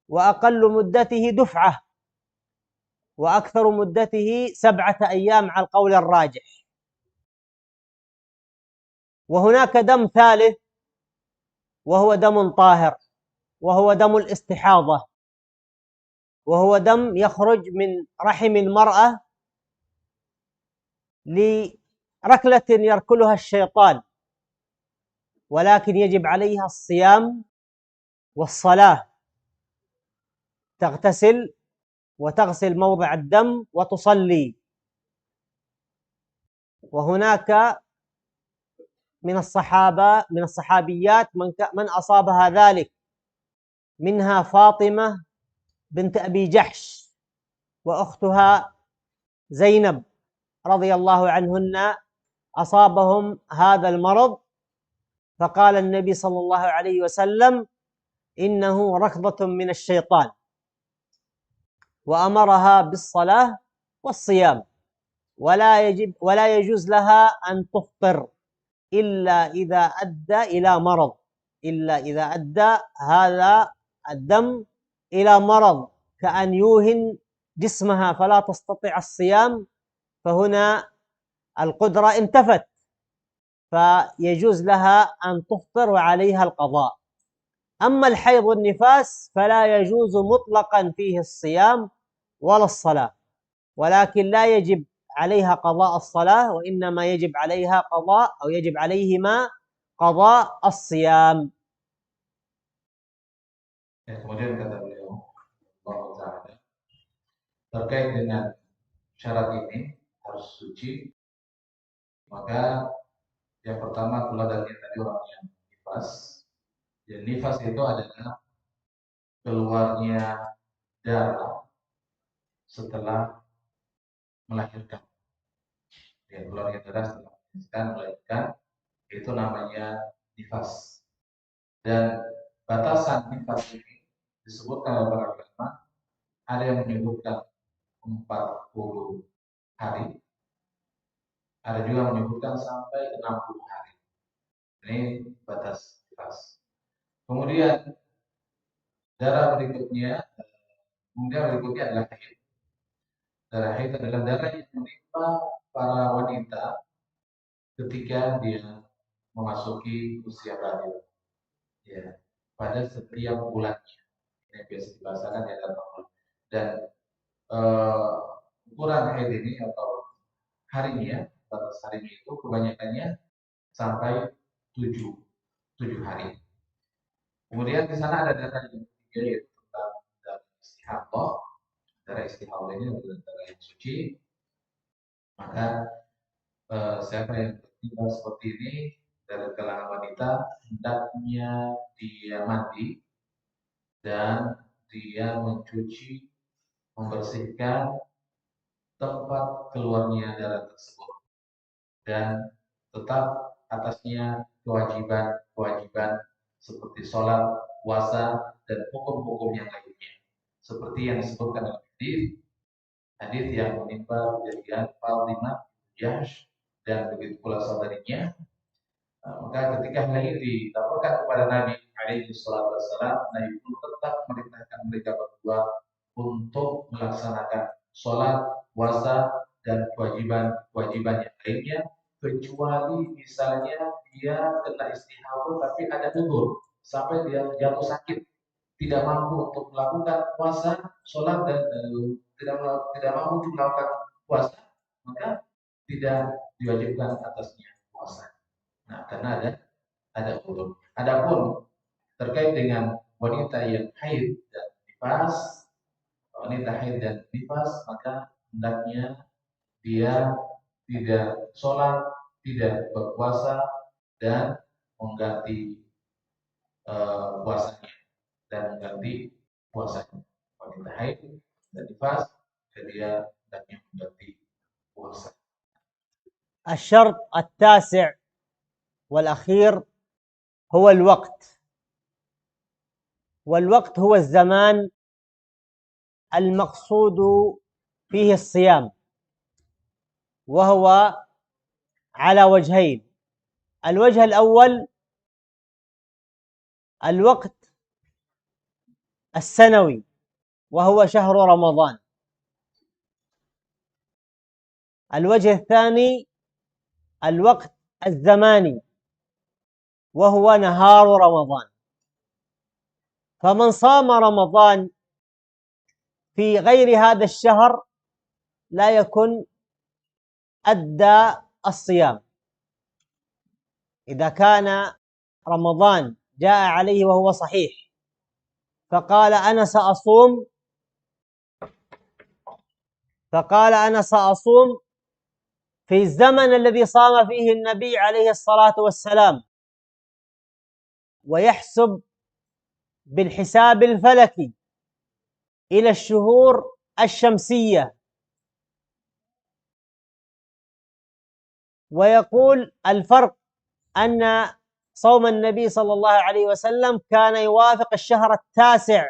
وأقل مدته دفعة، وأكثر مدته 7 أيام على القول الراجح. وهناك دم ثالث وهو دم طاهر، وهو دم الاستحاضة، وهو دم يخرج من رحم المرأة لركلة يركلها الشيطان، ولكن يجب عليها الصيام والصلاة، تغتسل وتغسل موضع الدم وتصلي. وهناك من الصحابيات من أصابها ذلك، منها فاطمة بنت أبي جحش وأختها زينب رضي الله عنهن، أصابهم هذا المرض، فقال النبي صلى الله عليه وسلم إنه ركضة من الشيطان، وأمرها بالصلاة والصيام، ولا يجوز لها أن تفطر إلا إذا أدى إلى مرض، إلا إذا أدى هذا الدم إلى مرض كأن يوهن جسمها فلا تستطيع الصيام، فهنا القدرة انتفت، فيجوز لها أن تفطر وعليها القضاء. أما الحيض والنفاس فلا يجوز مطلقا فيه الصيام ولا الصلاة، ولكن لا يجب عليها قضاء الصلاة، وإنما يجب عليها قضاء أو يجب عليهما قضاء الصيام. Ya, kemudian kata beliau, Allah Ta'ala, terkait dengan syarat ini harus suci, maka yang pertama keluarnya tadi orang yang nifas. Dan nifas itu adalah keluarnya darah setelah melahirkan. Ya, keluarnya darah setelah melahirkan itu namanya nifas. Dan batasan nifas ini disebutkan oleh para ulama, ada yang menyebutkan 40 hari, ada juga menyebutkan sampai 60 hari. Ini batas nifas. Kemudian darah berikutnya adalah haid. Darah haid adalah darah yang menimpa para wanita ketika dia memasuki usia balik. Ya, pada setiap bulannya. Ini biasa dibahasakan di dalam Al-Quran. Dan ukuran haid ini atau harinya, batas harinya itu kebanyakannya sampai 7 hari. Kemudian di sana ada darah yang ketiga, yaitu tentang darah istihadah. Darah istihadah ini adalah darah yang suci. Maka siapa yang bertindak seperti ini dari kalangan wanita, hendaknya dia mandi dan dia mencuci, membersihkan tempat keluarnya darah tersebut, dan tetap atasnya kewajiban seperti sholat, puasa, dan hukum-hukum yang lainnya, seperti yang disebutkan dalam hadis yang menimpa kejadian Fatimah Jahsh dan begitu pula saudarinya. Maka ketika hal ini dilaporkan kepada Nabi alaihi salatu wassalam, Nabi pun tetap merintahkan mereka berdua untuk melaksanakan sholat, puasa, dan kewajiban yang lainnya, kecuali misalnya dia kena istihadah tapi ada uzur sampai dia jatuh sakit, tidak mampu untuk melakukan puasa, sholat, dan tidak mampu untuk melakukan puasa, maka tidak diwajibkan atasnya puasa. Nah, karena ada uzur. Adapun terkait dengan wanita yang haid dan nifas, maka hendaknya dia tidak sholat, tidak berpuasa, dan mengganti puasanya Wanita haid dan nifas, dia hendaknya mengganti puasa. الشرط التاسع والأخير هو الوقت، والوقت هو الزمان المقصود فيه الصيام، وهو على وجهين. الوجه الأول الوقت السنوي وهو شهر رمضان. الوجه الثاني الوقت الزماني وهو نهار رمضان. فمن صام رمضان في غير هذا الشهر لا يكن أدى الصيام. إذا كان رمضان جاء عليه وهو صحيح فقال أنا سأصوم في الزمن الذي صام فيه النبي عليه الصلاة والسلام، ويحسب بالحساب الفلكي إلى الشهور الشمسية، ويقول الفرق أن صوم النبي صلى الله عليه وسلم كان يوافق الشهر التاسع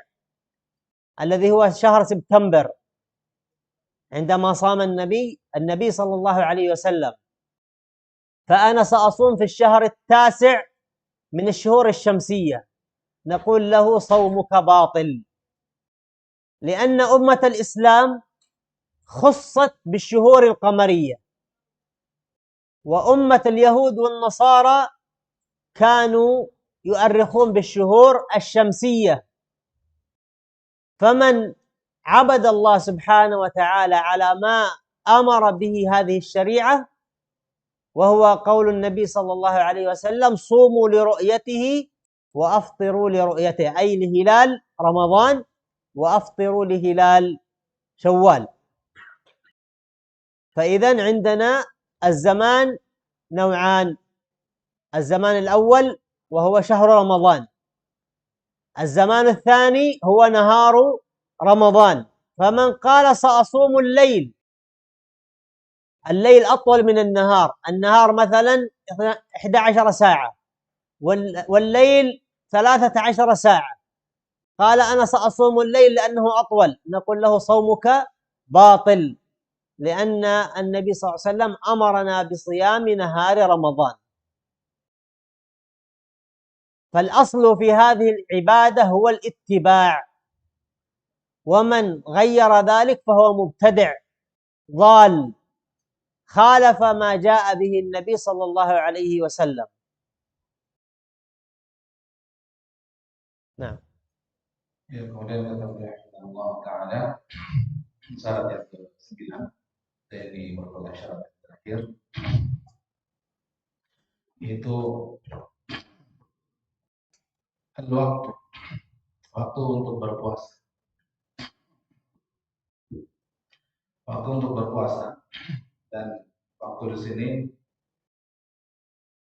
الذي هو شهر سبتمبر عندما صام النبي صلى الله عليه وسلم، فأنا سأصوم في الشهر التاسع من الشهور الشمسية. نقول له صومك باطل، لأن أمة الإسلام خصت بالشهور القمرية، وأمة اليهود والنصارى كانوا يؤرخون بالشهور الشمسية. فمن عبد الله سبحانه وتعالى على ما أمر به هذه الشريعة، وهو قول النبي صلى الله عليه وسلم: صوموا لرؤيته وأفطروا لرؤيته، أي لهلال رمضان وأفطروا لهلال شوال. فإذا عندنا الزمان نوعان: الزمان الأول وهو شهر رمضان، الزمان الثاني هو نهار رمضان. فمن قال سأصوم الليل أطول من النهار مثلا 11 ساعة والليل 13 ساعة، قال أنا سأصوم الليل لأنه أطول، نقول له صومك باطل، لأن النبي صلى الله عليه وسلم أمرنا بصيام نهار رمضان. فالأصل في هذه العبادة هو الاتباع، ومن غير ذلك فهو مبتدع ضال خالف ما جاء به النبي صلى الله عليه وسلم. نعم. Ya, kemudian kata Allah Ta'ala, syarat yang ke-9 dari merupakan syarat yang terakhir, yaitu waktu untuk berpuasa. Waktu untuk berpuasa, dan waktu di sini